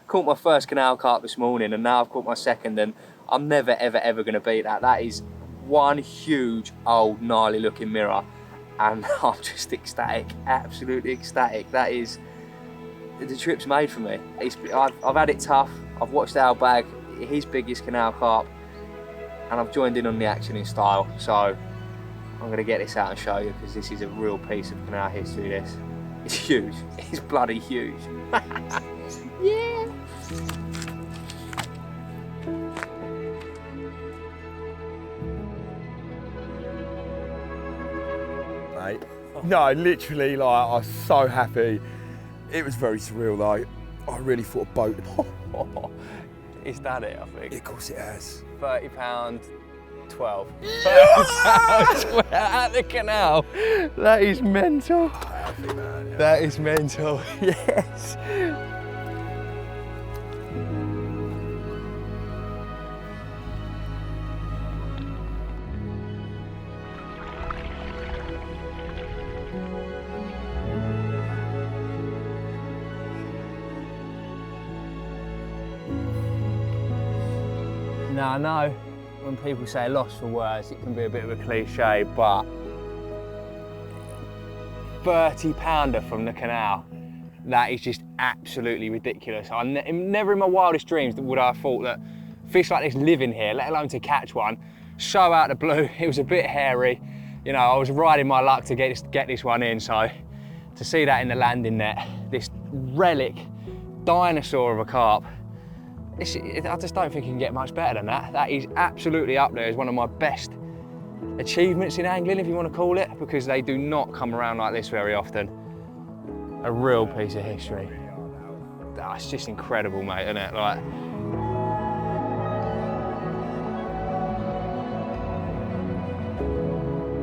caught my first canal carp this morning and now I've caught my second and I'm never, ever, ever going to beat that. That is one huge, old, gnarly looking mirror. And I'm just ecstatic, absolutely ecstatic. That is, the trip's made for me. I've had it tough. I've watched Al bag his biggest canal carp and I've joined in on the action in style. So I'm going to get this out and show you because this is a real piece of canal history, this. It's huge. It's bloody huge. Yeah. Mate. No, literally, like, I was so happy. It was very surreal, like, I really thought a boat. It's done it, I think. Of course it has. £30, 12. £30 at the canal. That is mental. Happy, man, yeah. That is mental, yes. Now I know when people say lost for words, it can be a bit of a cliche, but £30-pounder from the canal, that is just absolutely ridiculous. Never in my wildest dreams would I have thought that fish like this live in here, let alone to catch one. So out of the blue, it was a bit hairy. You know, I was riding my luck to get this one in, so to see that in the landing net, this relic dinosaur of a carp, I just don't think you can get much better than that. That is absolutely up there as one of my best achievements in angling, if you want to call it, because they do not come around like this very often. A real piece of history. It's just incredible, mate, isn't it? Like,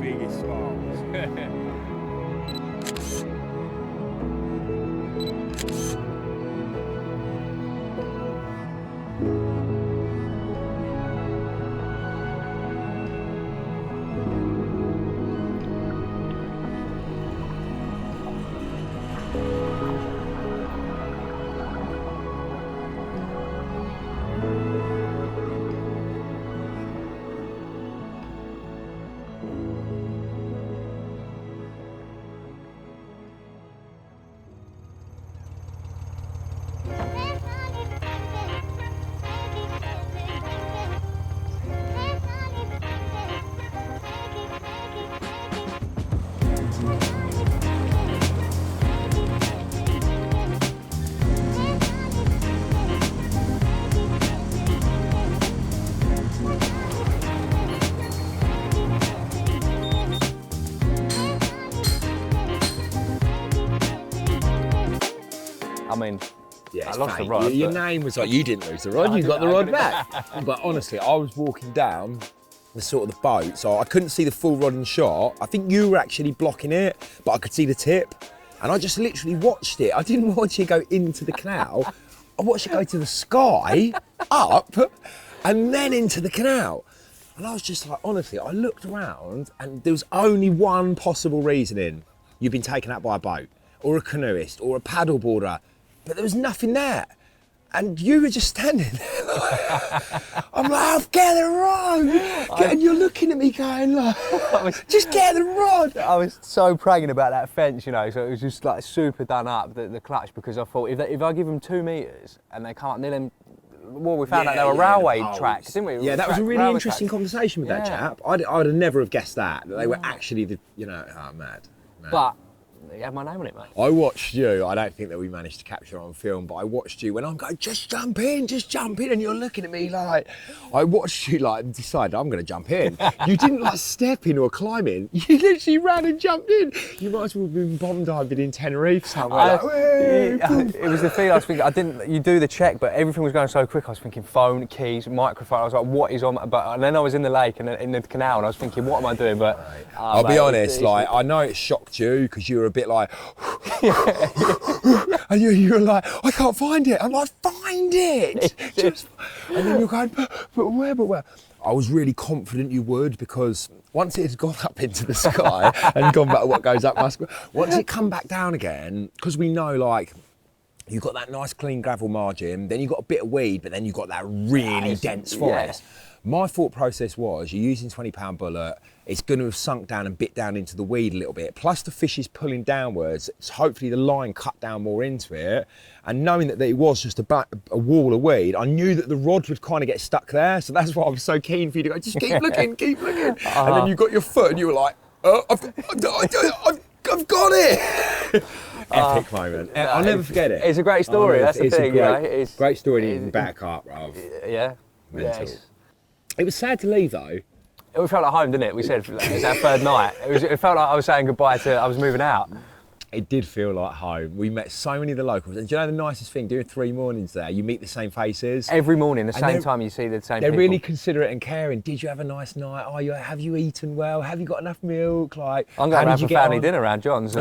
Biggest smiles. mean, Yeah, I it's lost the fake. rod. Your but- name was like, you didn't lose the rod, I you got the didn't- rod back. But honestly, I was walking down the sort of the boat, so I couldn't see the full rod in shot. I think you were actually blocking it, but I could see the tip. And I just literally watched it. I didn't watch it go into the canal. I watched it go to the sky, up, and then into the canal. And I was just like, honestly, I looked around and there was only one possible reasoning. You've been taken out by a boat, or a canoeist, or a paddleboarder, but there was nothing there. And you were just standing there like, I'm like, get the rod! And you're looking at me going like, just get the rod! I was so praying about that fence, you know, so it was just like super done up, the clutch, because I thought if I give them 2 metres and they can't near them, well, we found out they were railway tracks, didn't we? Yeah, that was a really Railway interesting tracks. conversation with that Yeah. chap. I'd have never have guessed that they were actually the, you know, oh, mad. But it had my name on it, mate. I watched you, I don't think that we managed to capture it on film, but I watched you when I'm going, just jump in, and you're looking at me like, I watched you like decide I'm gonna jump in. You didn't like step in or climb in, you literally ran and jumped in. You might as well have been bomb diving in Tenerife somewhere. It was the thing I was thinking, you do the check, but everything was going so quick, I was thinking phone, keys, microphone, I was like, what is on, and then I was in the lake and in the canal and I was thinking, what am I doing? But I'll be honest, like, I know it shocked you because you were a bit like, and you were like, I can't find it. I'm like, find it. And then you're going, but where? I was really confident you would, because once it had gone up into the sky and gone back to what goes up must go, once it come back down again, because we know like, you've got that nice clean gravel margin, then you've got a bit of weed, but then you've got that really dense forest. Yeah. My thought process was, you're using 20-pound bullet, it's going to have sunk down and bit down into the weed a little bit, plus the fish is pulling downwards, so hopefully the line cut down more into it, and knowing that it was just a wall of weed, I knew that the rod would kind of get stuck there, so that's why I was so keen for you to go, just keep looking, keep looking. And then you got your foot and you were like, oh, I've got it. Epic moment. I'll never forget it. It's a great story, that's the it's thing, a you know. great, great story to even back up, bruv. Yeah. Mental. Yes. It was sad to leave though. It felt like home, didn't it? We said it's our third night. It felt like I was saying goodbye I was moving out. It did feel like home. We met so many of the locals, and do you know the nicest thing? Doing 3 mornings there, you meet the same faces. Every morning, the And same time you see the same They're people. really considerate and caring. Did you have a nice night? Have you eaten well? Have you got enough milk? Like, I'm going how around did you for get family on? dinner around John's.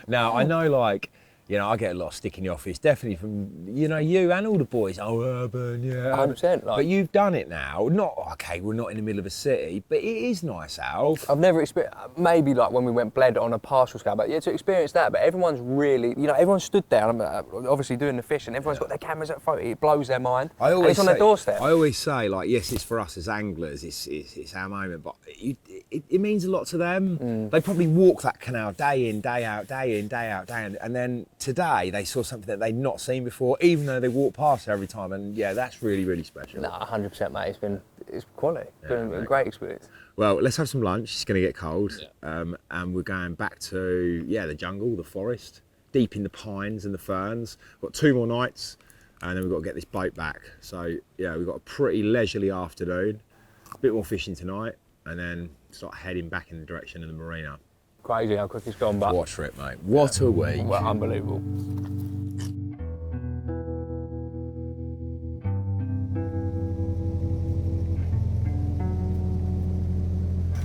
Now, I know, like, you know, I get a lot of stick in the office, definitely from, you know, you and all the boys. Oh, urban, yeah. 100%. But you've done it now. Not, okay, we're not in the middle of a city, but it is nice, Alf. I've never experienced, maybe like when we went bled on a partial scale, but yeah, to experience that, but everyone's really, you know, everyone stood there, obviously doing the fish, and everyone's got their cameras at photo, it blows their mind. I always and it's on their doorstep. I always say, like, yes, it's for us as anglers, it's our moment, but it means a lot to them. They probably walk that canal day in, day out, day in, day out, day in, and then today they saw something that they'd not seen before, even though they walk past it every time, and yeah, that's really, really special. No, 100%, mate. It's quality. It's been a great experience. Well, let's have some lunch. It's going to get cold, and we're going back to the jungle, the forest, deep in the pines and the ferns. We've got 2 more nights, and then we've got to get this boat back. So yeah, we've got a pretty leisurely afternoon, a bit more fishing tonight, and then start heading back in the direction of the marina. Crazy how quick it's gone, but What a trip, mate! What a week! well, unbelievable.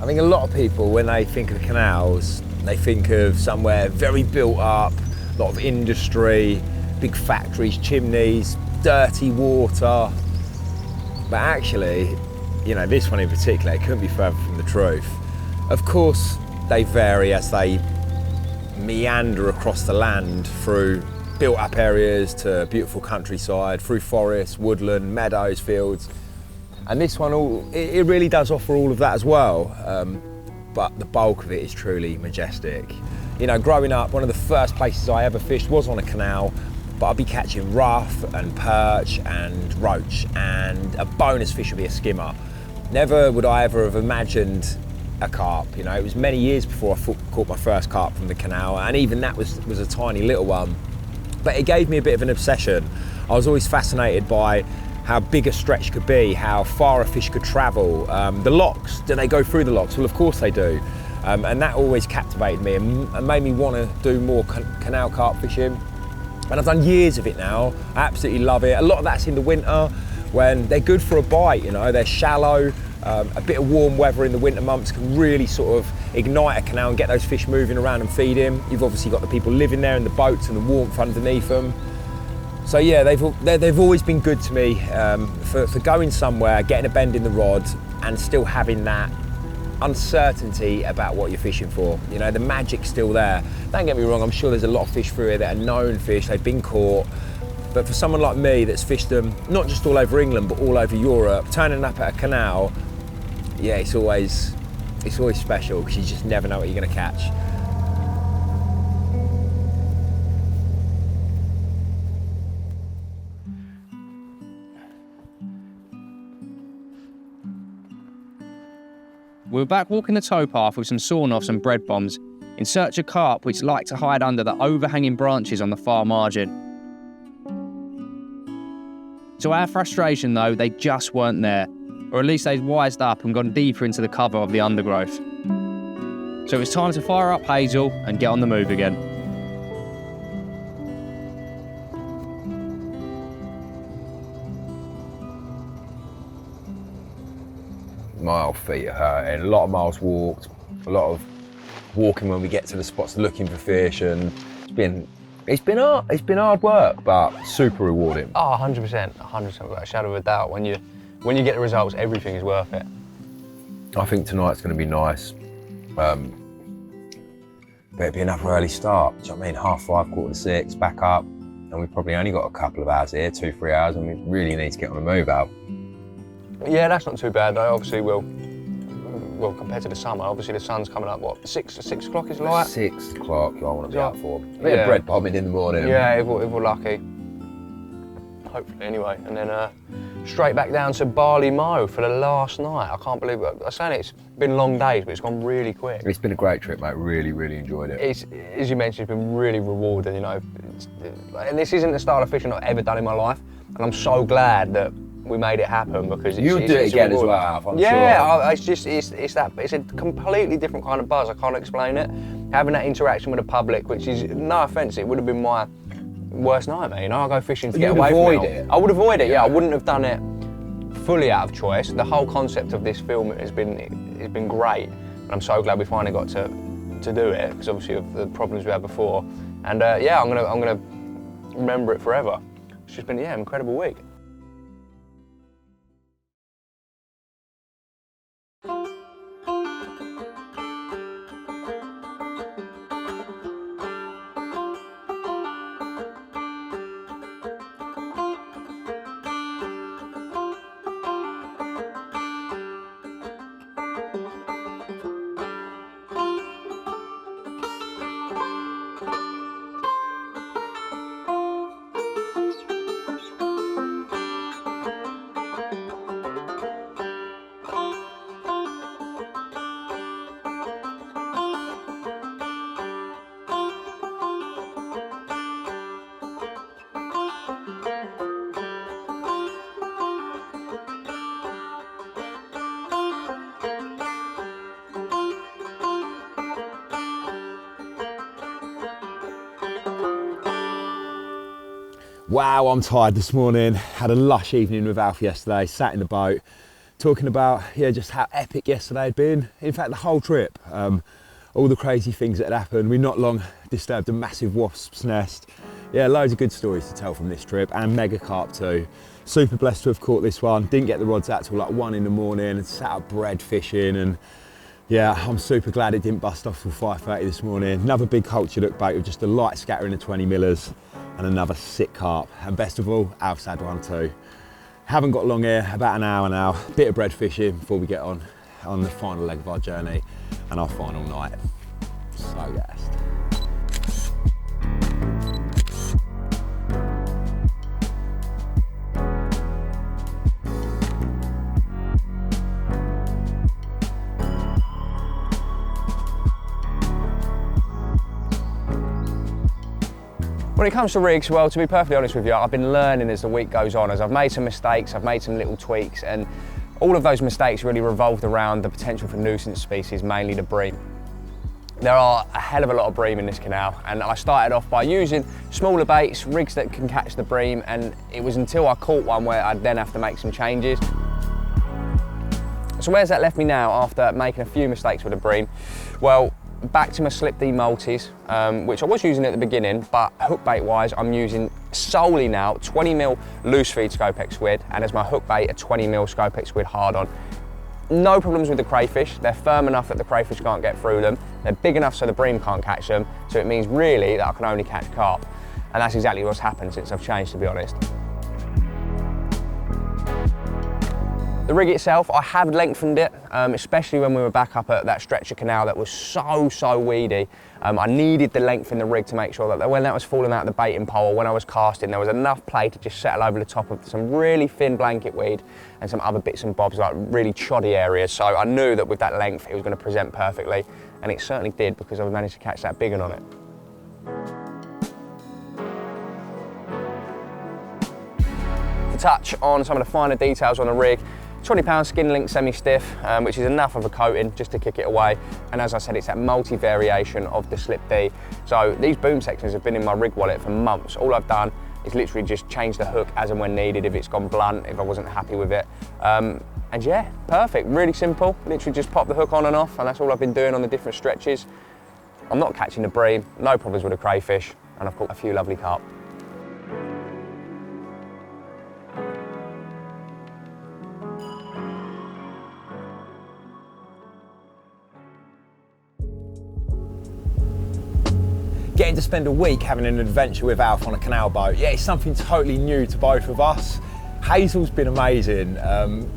I think a lot of people, when they think of canals, they think of somewhere very built up, a lot of industry, big factories, chimneys, dirty water. But actually, you know, this one in particular, it couldn't be further from the truth. Of course, they vary as they meander across the land through built up areas to beautiful countryside, through forests, woodland, meadows, fields. And this one, it really does offer all of that as well. But the bulk of it is truly majestic. You know, growing up, one of the first places I ever fished was on a canal, but I'd be catching rough and perch and roach, and a bonus fish would be a skimmer. Never would I ever have imagined a carp. You know, it was many years before I caught my first carp from the canal, and even that was a tiny little one. But it gave me a bit of an obsession. I was always fascinated by how big a stretch could be, how far a fish could travel. The locks, do they go through the locks? Well, of course they do. And that always captivated me and made me want to do more canal carp fishing. And I've done years of it now. I absolutely love it. A lot of that's in the winter when they're good for a bite, you know, they're shallow. A bit of warm weather in the winter months can really sort of ignite a canal and get those fish moving around and feeding. You've obviously got the people living there in the boats and the warmth underneath them. So yeah, they've always been good to me for going somewhere, getting a bend in the rod and still having that uncertainty about what you're fishing for. You know, the magic's still there. Don't get me wrong, I'm sure there's a lot of fish through here that are known fish, they've been caught. But for someone like me that's fished them, not just all over England, but all over Europe, turning up at a canal, yeah, it's always special because you just never know what you're going to catch. We were back walking the towpath with some sawn-offs and bread bombs in search of carp which like to hide under the overhanging branches on the far margin. To our frustration though, they just weren't there, or at least they'd wised up and gone deeper into the cover of the undergrowth. So it was time to fire up Hazel and get on the move again. My old feet are hurting, a lot of miles walked, a lot of walking when we get to the spots looking for fish, and it's been hard work, but super rewarding. Oh, 100%, 100% without a shadow of a doubt. When you get the results, everything is worth it. I think tonight's going to be nice. But it'd be another early start. Do you know what I mean? 5:30, 5:45, back up, and we've probably only got a couple of hours here, 2-3 hours, and we really need to get on the move out. Yeah, that's not too bad though. Obviously, well, compared to the summer, obviously the sun's coming up. What, 6 o'clock is light? 6 o'clock. I want to be Yeah. out for. A bit of bread bombing in the morning. Yeah, if we're lucky. Hopefully, anyway, and then straight back down to Barley Mow for the last night. I can't believe it. I'm saying it's been long days, but it's gone really quick. It's been a great trip, mate. Really, really enjoyed it. It's, as you mentioned, it's been really rewarding, you know. And this isn't the style of fishing I've ever done in my life, and I'm so glad that we made it happen because You'll do it again as well, Alf, I'm sure. Yeah, it's a completely different kind of buzz. I can't explain it. Having that interaction with the public, which is, no offence, it would have been my worst nightmare. You know, I go fishing to get away from it. I would avoid it. Yeah, I wouldn't have done it fully out of choice. The whole concept of this film has been great, and I'm so glad we finally got to do it because obviously of the problems we had before. And yeah, I'm gonna remember it forever. It's just been an incredible week. Wow, I'm tired this morning. Had a lush evening with Alfie yesterday, sat in the boat, talking about just how epic yesterday had been. In fact, the whole trip, all the crazy things that had happened. We not long disturbed a massive wasp's nest. Yeah, loads of good stories to tell from this trip, and mega carp too. Super blessed to have caught this one. Didn't get the rods out till like 1 in the morning and sat up bread fishing, and yeah, I'm super glad it didn't bust off till 5:30 this morning. Another big culture look bait with just a light scattering of 20 millers and another sick carp. And best of all, Alf's had one too. Haven't got long here, about an hour now. Bit of bread fishing before we get on the final leg of our journey and our final night. So gassed. When it comes to rigs, well, to be perfectly honest with you, I've been learning as the week goes on, as I've made some mistakes, I've made some little tweaks, and all of those mistakes really revolved around the potential for nuisance species, mainly the bream. There are a hell of a lot of bream in this canal, and I started off by using smaller baits, rigs that can catch the bream, and it was until I caught one where I'd then have to make some changes. So where's that left me now after making a few mistakes with the bream? Well, back to my slip D multis, which I was using at the beginning, but hook bait wise, I'm using solely now 20mm loose feed Scopex squid, and as my hook bait, a 20mm Scopex squid hard on. No problems with the crayfish. They're firm enough that the crayfish can't get through them. They're big enough so the bream can't catch them. So it means really that I can only catch carp. And that's exactly what's happened since I've changed, to be honest. The rig itself, I have lengthened it, especially when we were back up at that stretch of canal that was so weedy. I needed the length in the rig to make sure that when that was falling out of the baiting pole, or when I was casting, there was enough play to just settle over the top of some really thin blanket weed and some other bits and bobs, like really choddy areas. So I knew that with that length, it was going to present perfectly, and it certainly did, because I managed to catch that big one on it. To touch on some of the finer details on the rig, 20-pound skin link semi-stiff, which is enough of a coating just to kick it away. And as I said, it's that multi-variation of the slip D. So these boom sections have been in my rig wallet for months. All I've done is literally just change the hook as and when needed, if it's gone blunt, if I wasn't happy with it. And yeah, perfect, really simple. Literally just pop the hook on and off, and that's all I've been doing on the different stretches. I'm not catching the bream, no problems with the crayfish, and I've caught a few lovely carp. Getting to spend a week having an adventure with Alf on a canal boat, yeah, it's something totally new to both of us. Hazel's been amazing.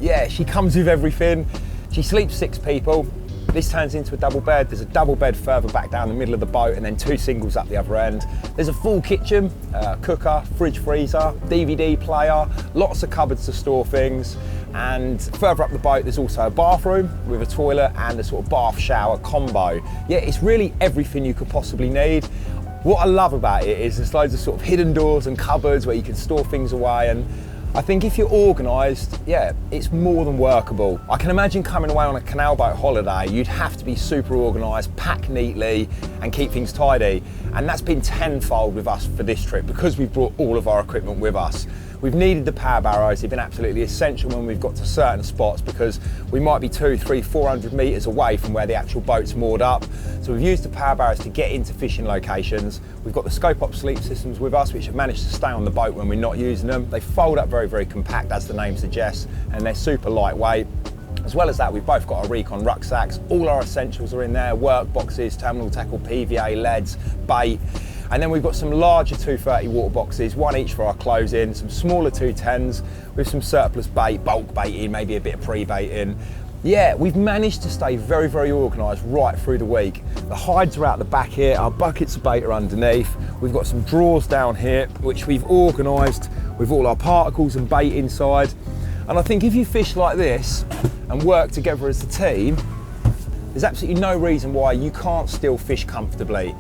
Yeah, she comes with everything. She sleeps 6 people. This turns into a double bed. There's a double bed further back down the middle of the boat, and then 2 singles up the other end. There's a full kitchen, cooker, fridge, freezer, DVD player, lots of cupboards to store things. And further up the boat, there's also a bathroom with a toilet and a sort of bath shower combo. Yeah, it's really everything you could possibly need. What I love about it is there's loads of sort of hidden doors and cupboards where you can store things away, and I think if you're organised, yeah, it's more than workable. I can imagine coming away on a canal boat holiday, you'd have to be super organised, pack neatly and keep things tidy. And that's been tenfold with us for this trip because we've brought all of our equipment with us. We've needed the power barrows. They've been absolutely essential when we've got to certain spots because we might be 200, 300, 400 metres away from where the actual boat's moored up. So we've used the power barrows to get into fishing locations. We've got the scope up sleep systems with us, which have managed to stay on the boat when we're not using them. They fold up very, very compact, as the name suggests, and they're super lightweight. As well as that, we've both got our recon rucksacks. All our essentials are in there: work boxes, terminal tackle, PVA, leads, bait. And then we've got some larger 230 water boxes, one each for our closing, some smaller 210s with some surplus bait, bulk baiting, maybe a bit of pre-baiting. Yeah, we've managed to stay very, very organised right through the week. The hides are out the back here, our buckets of bait are underneath. We've got some drawers down here, which we've organised with all our particles and bait inside. And I think if you fish like this and work together as a team, there's absolutely no reason why you can't still fish comfortably.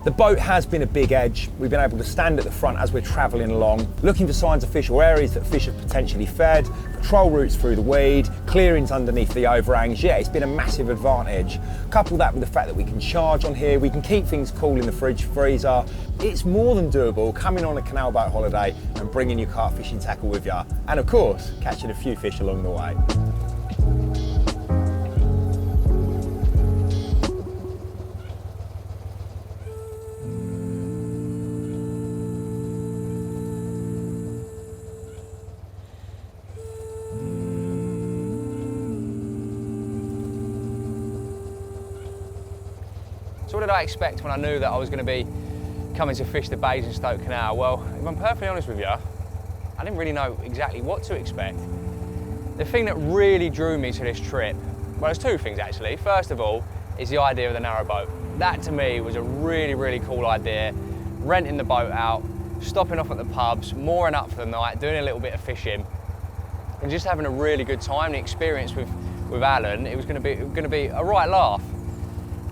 The boat has been a big edge. We've been able to stand at the front as we're travelling along, looking for signs of fish or areas that fish have potentially fed, patrol routes through the weed, clearings underneath the overhangs. Yeah, it's been a massive advantage. Couple that with the fact that we can charge on here, we can keep things cool in the fridge, freezer. It's more than doable coming on a canal boat holiday and bringing your carp fishing tackle with you. And of course, catching a few fish along the way. So what did I expect when I knew that I was going to be coming to fish the Basingstoked Canal? Well, if I'm perfectly honest with you, I didn't really know exactly what to expect. The thing that really drew me to this trip, well, there's 2 things actually. First of all, is the idea of the narrowboat. That to me was a really, really cool idea. Renting the boat out, stopping off at the pubs, mooring up for the night, doing a little bit of fishing, and just having a really good time. The experience with Alan, it was going to be a right laugh.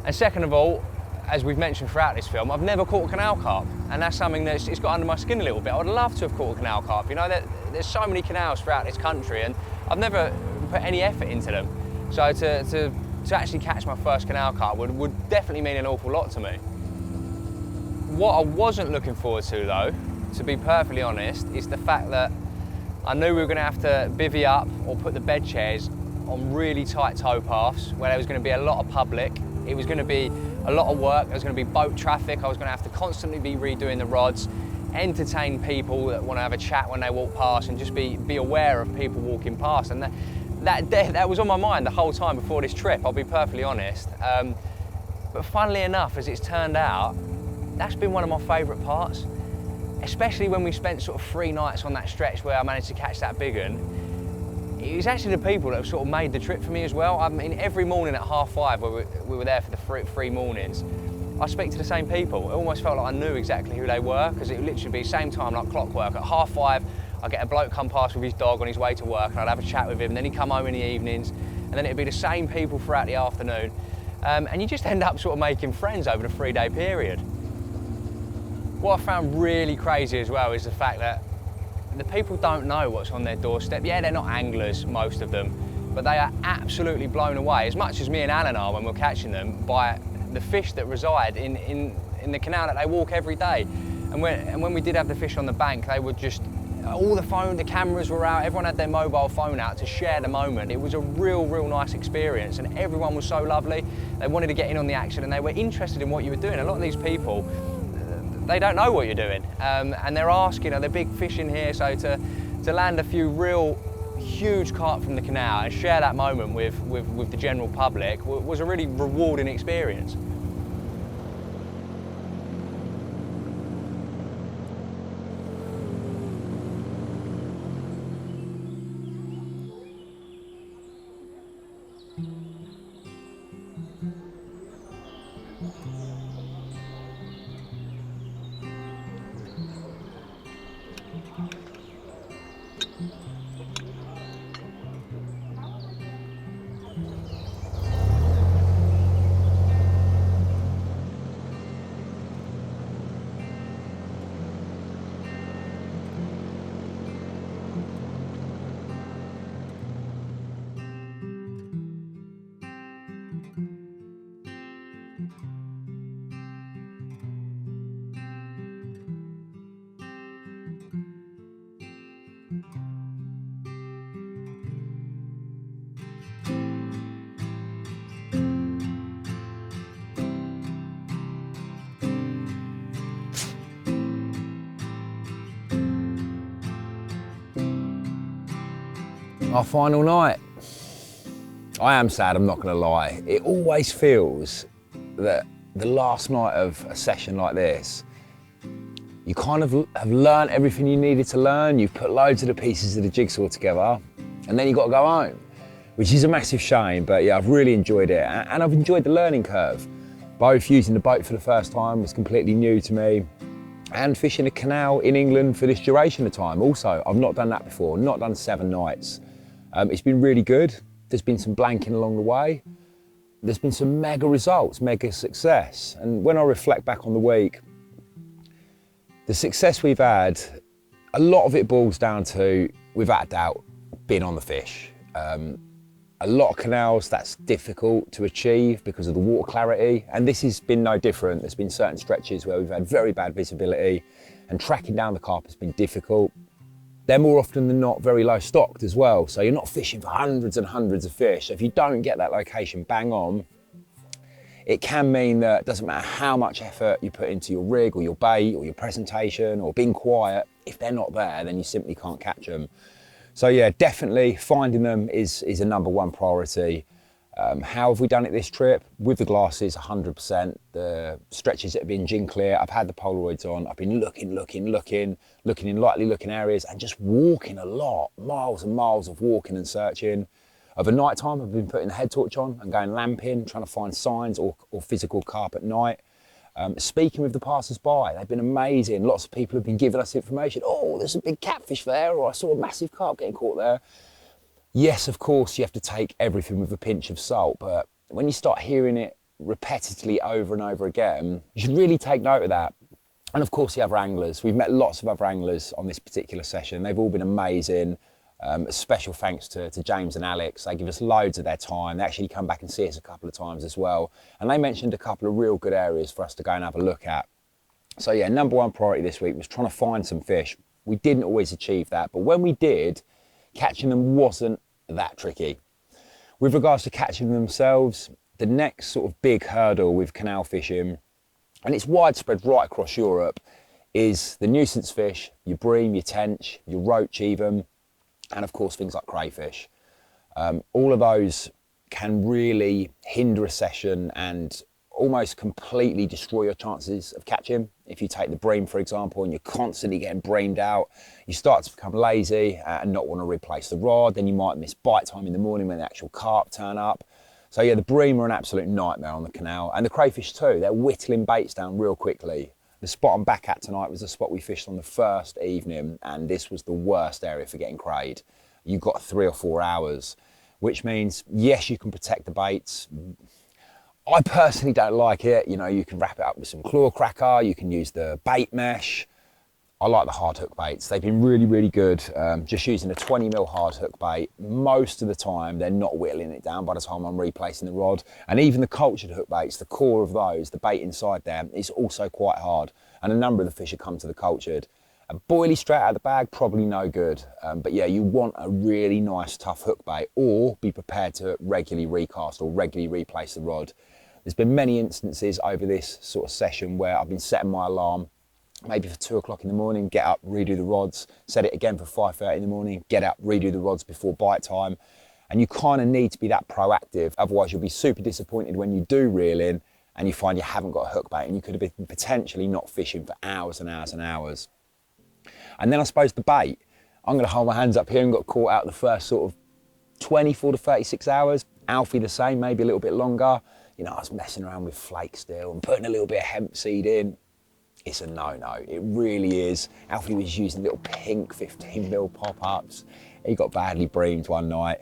And second of all, as we've mentioned throughout this film, I've never caught a canal carp, and that's something that's it's got under my skin a little bit. I would love to have caught a canal carp. You know, there's so many canals throughout this country, and I've never put any effort into them. So to to actually catch my first canal carp would definitely mean an awful lot to me. What I wasn't looking forward to though, to be perfectly honest, is the fact that I knew we were going to have to bivvy up or put the bed chairs on really tight towpaths where there was going to be a lot of public. It was going to be a lot of work, there was going to be boat traffic, I was going to have to constantly be redoing the rods, entertain people that want to have a chat when they walk past and just be aware of people walking past. And that was on my mind the whole time before this trip, I'll be perfectly honest. But funnily enough, as it's turned out, that's been one of my favourite parts, especially when we spent sort of 3 nights on that stretch where I managed to catch that big one. It was actually the people that have sort of made the trip for me as well. I mean, every morning at 5:30, where we were there for the three mornings, I speak to the same people. It almost felt like I knew exactly who they were, because it would literally be same time, like clockwork. At 5:30, I'd get a bloke come past with his dog on his way to work, and I'd have a chat with him, and then he'd come home in the evenings, and then it'd be the same people throughout the afternoon. And you just end up sort of making friends over the 3-day period. What I found really crazy as well is the fact that the people don't know what's on their doorstep. Yeah, they're not anglers, most of them, but they are absolutely blown away, as much as me and Alan are when we're catching them, by the fish that reside in the canal that they walk every day. And when we did have the fish on the bank, they would just, the cameras were out, everyone had their mobile phone out to share the moment. It was a real nice experience, and everyone was so lovely. They wanted to get in on the action, and they were interested in what you were doing. A lot of these people, they don't know what you're doing, and they're asking, are there big fish in here? So to land a few real huge carp from the canal and share that moment with the general public was a really rewarding experience. Our final night. I am sad, I'm not gonna lie. It always feels that the last night of a session like this, you kind of have learned everything you needed to learn, you've put loads of the pieces of the jigsaw together, and then you've got to go home, which is a massive shame, but yeah, I've really enjoyed it, and I've enjoyed the learning curve. Both using the boat for the first time was completely new to me, and fishing a canal in England for this duration of time. Also, I've not done that before, not done 7 nights. It's been really good. There's been some blanking along the way. There's been some mega results, mega success. And when I reflect back on the week, the success we've had, a lot of it boils down to, without a doubt, being on the fish. A lot of canals, that's difficult to achieve because of the water clarity, and this has been no different. There's been certain stretches where we've had very bad visibility, and tracking down the carp has been difficult. They're more often than not very low stocked as well, so you're not fishing for hundreds and hundreds of fish. So if you don't get that location bang on, it can mean that it doesn't matter how much effort you put into your rig or your bait or your presentation or being quiet, if they're not there, then you simply can't catch them. So yeah, definitely finding them is a #1 priority. How have we done it this trip? With the glasses, 100%. The stretches that have been gin clear, I've had the Polaroids on, I've been looking in lightly looking areas and just walking a lot, miles and miles of walking and searching. Over night time, I've been putting the head torch on and going lamping, trying to find signs or physical carp at night. Speaking with the passers-by, they've been amazing. Lots of people have been giving us information. Oh, there's a big catfish there, or I saw a massive carp getting caught there. Yes, of course, you have to take everything with a pinch of salt, but when you start hearing it repetitively over and over again, you should really take note of that. And of course, the other anglers. We've met lots of other anglers on this particular session. They've all been amazing. Special thanks to James and Alex. They give us loads of their time. They actually come back and see us a couple of times as well. And they mentioned a couple of real good areas for us to go and have a look at. So yeah, number one priority this week was trying to find some fish. We didn't always achieve that, but when we did, catching them wasn't that tricky. With regards to catching them themselves, the next sort of big hurdle with canal fishing, and it's widespread right across Europe, is the nuisance fish, your bream, your tench, your roach even, and of course things like crayfish. All of those can really hinder a session and almost completely destroy your chances of catching. If you take the bream, for example, and you're constantly getting breamed out, you start to become lazy and not want to replace the rod. Then you might miss bite time in the morning when the actual carp turn up. So yeah, the bream are an absolute nightmare on the canal, and the crayfish too. They're whittling baits down real quickly. The spot I'm back at tonight was the spot we fished on the first evening, and this was the worst area for getting crayed. You've got 3 or 4 hours, which means, yes, you can protect the baits. I personally don't like it. You know, you can wrap it up with some claw cracker, you can use the bait mesh. I like the hard hook baits. They've been really, really good. Just using a 20mm hard hook bait, most of the time they're not whittling it down by the time I'm replacing the rod. And even the cultured hook baits, the core of those, the bait inside there, is also quite hard. And a number of the fish have come to the cultured. A boilie straight out of the bag, probably no good. But yeah, you want a really nice tough hook bait, or be prepared to regularly recast or regularly replace the rod. There's been many instances over this sort of session where I've been setting my alarm maybe for 2 o'clock in the morning, get up, redo the rods, set it again for 5:30 in the morning, get up, redo the rods before bite time. And you kind of need to be that proactive, otherwise you'll be super disappointed when you do reel in and you find you haven't got a hook bait and you could have been potentially not fishing for hours and hours and hours. And then I suppose the bait, I'm going to hold my hands up here and got caught out the first sort of 24 to 36 hours. Alfie the same, maybe a little bit longer. You know, I was messing around with flake steel and putting a little bit of hemp seed in. It's a no-no, it really is. Alfie was using little pink 15mm pop-ups. He got badly breamed one night.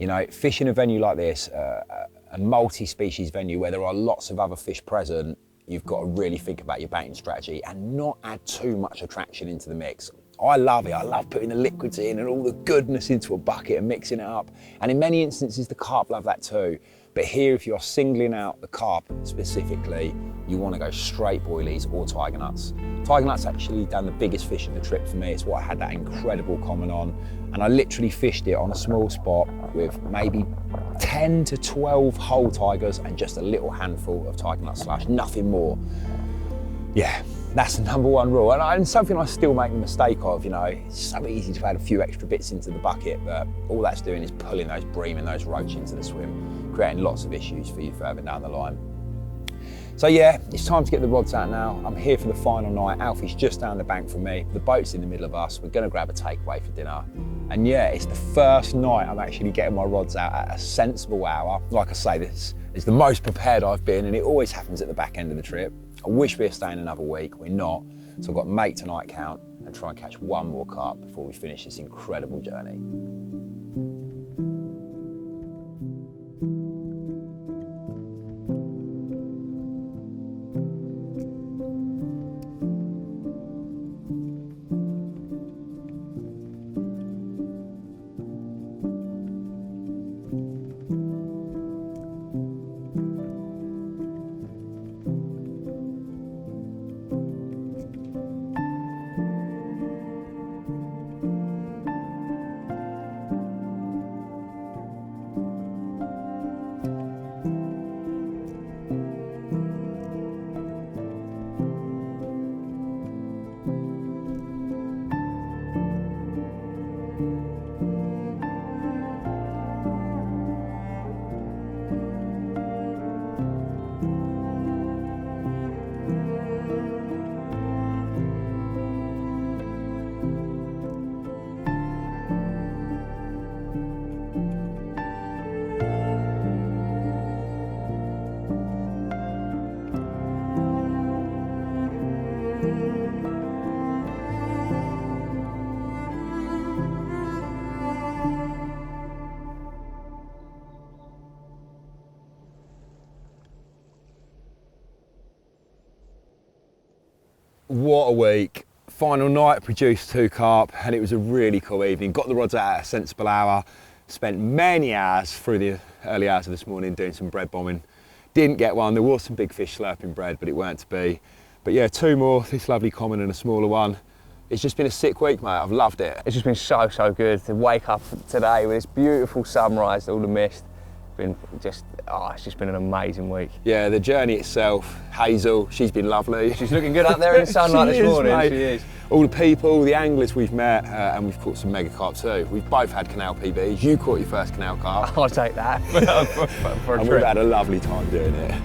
You know, fishing a venue like this, a multi-species venue where there are lots of other fish present, you've got to really think about your baiting strategy and not add too much attraction into the mix. I love it, I love putting the liquids in and all the goodness into a bucket and mixing it up. And in many instances, the carp love that too. But here, if you're singling out the carp specifically, you want to go straight boilies or tiger nuts. Tiger nuts actually done the biggest fish of the trip for me. It's what I had that incredible comment on. And I literally fished it on a small spot with maybe 10 to 12 whole tigers and just a little handful of tiger nut slush, nothing more. Yeah, that's the number one rule. And something I still make the mistake of, you know, it's so easy to add a few extra bits into the bucket, but all that's doing is pulling those bream and those roach into the swim, creating lots of issues for you further down the line. So yeah, it's time to get the rods out now. I'm here for the final night. Alfie's just down the bank from me. The boat's in the middle of us. We're gonna grab a takeaway for dinner. And yeah, it's the first night I'm actually getting my rods out at a sensible hour. Like I say, this is the most prepared I've been, and it always happens at the back end of the trip. I wish we were staying another week, we're not. So I've got to make tonight count and try and catch one more carp before we finish this incredible journey. What a week. Final night, produced 2 carp, and it was a really cool evening. Got the rods out at a sensible hour, spent many hours through the early hours of this morning doing some bread bombing. Didn't get one. There was some big fish slurping bread, but it weren't to be. But yeah, 2 more, this lovely common and a smaller one. It's just been a sick week, mate. I've loved it. It's just been so, so good to wake up today with this beautiful sunrise, all the mist. It's just been an amazing week. Yeah, the journey itself, Hazel, she's been lovely. She's looking good up there in the sunlight this morning. Mate. She is. All the people, the anglers we've met, and we've caught some mega carp too. We've both had canal PBs. You caught your first canal carp. I'll take that for a And trip. we've had a lovely time doing it.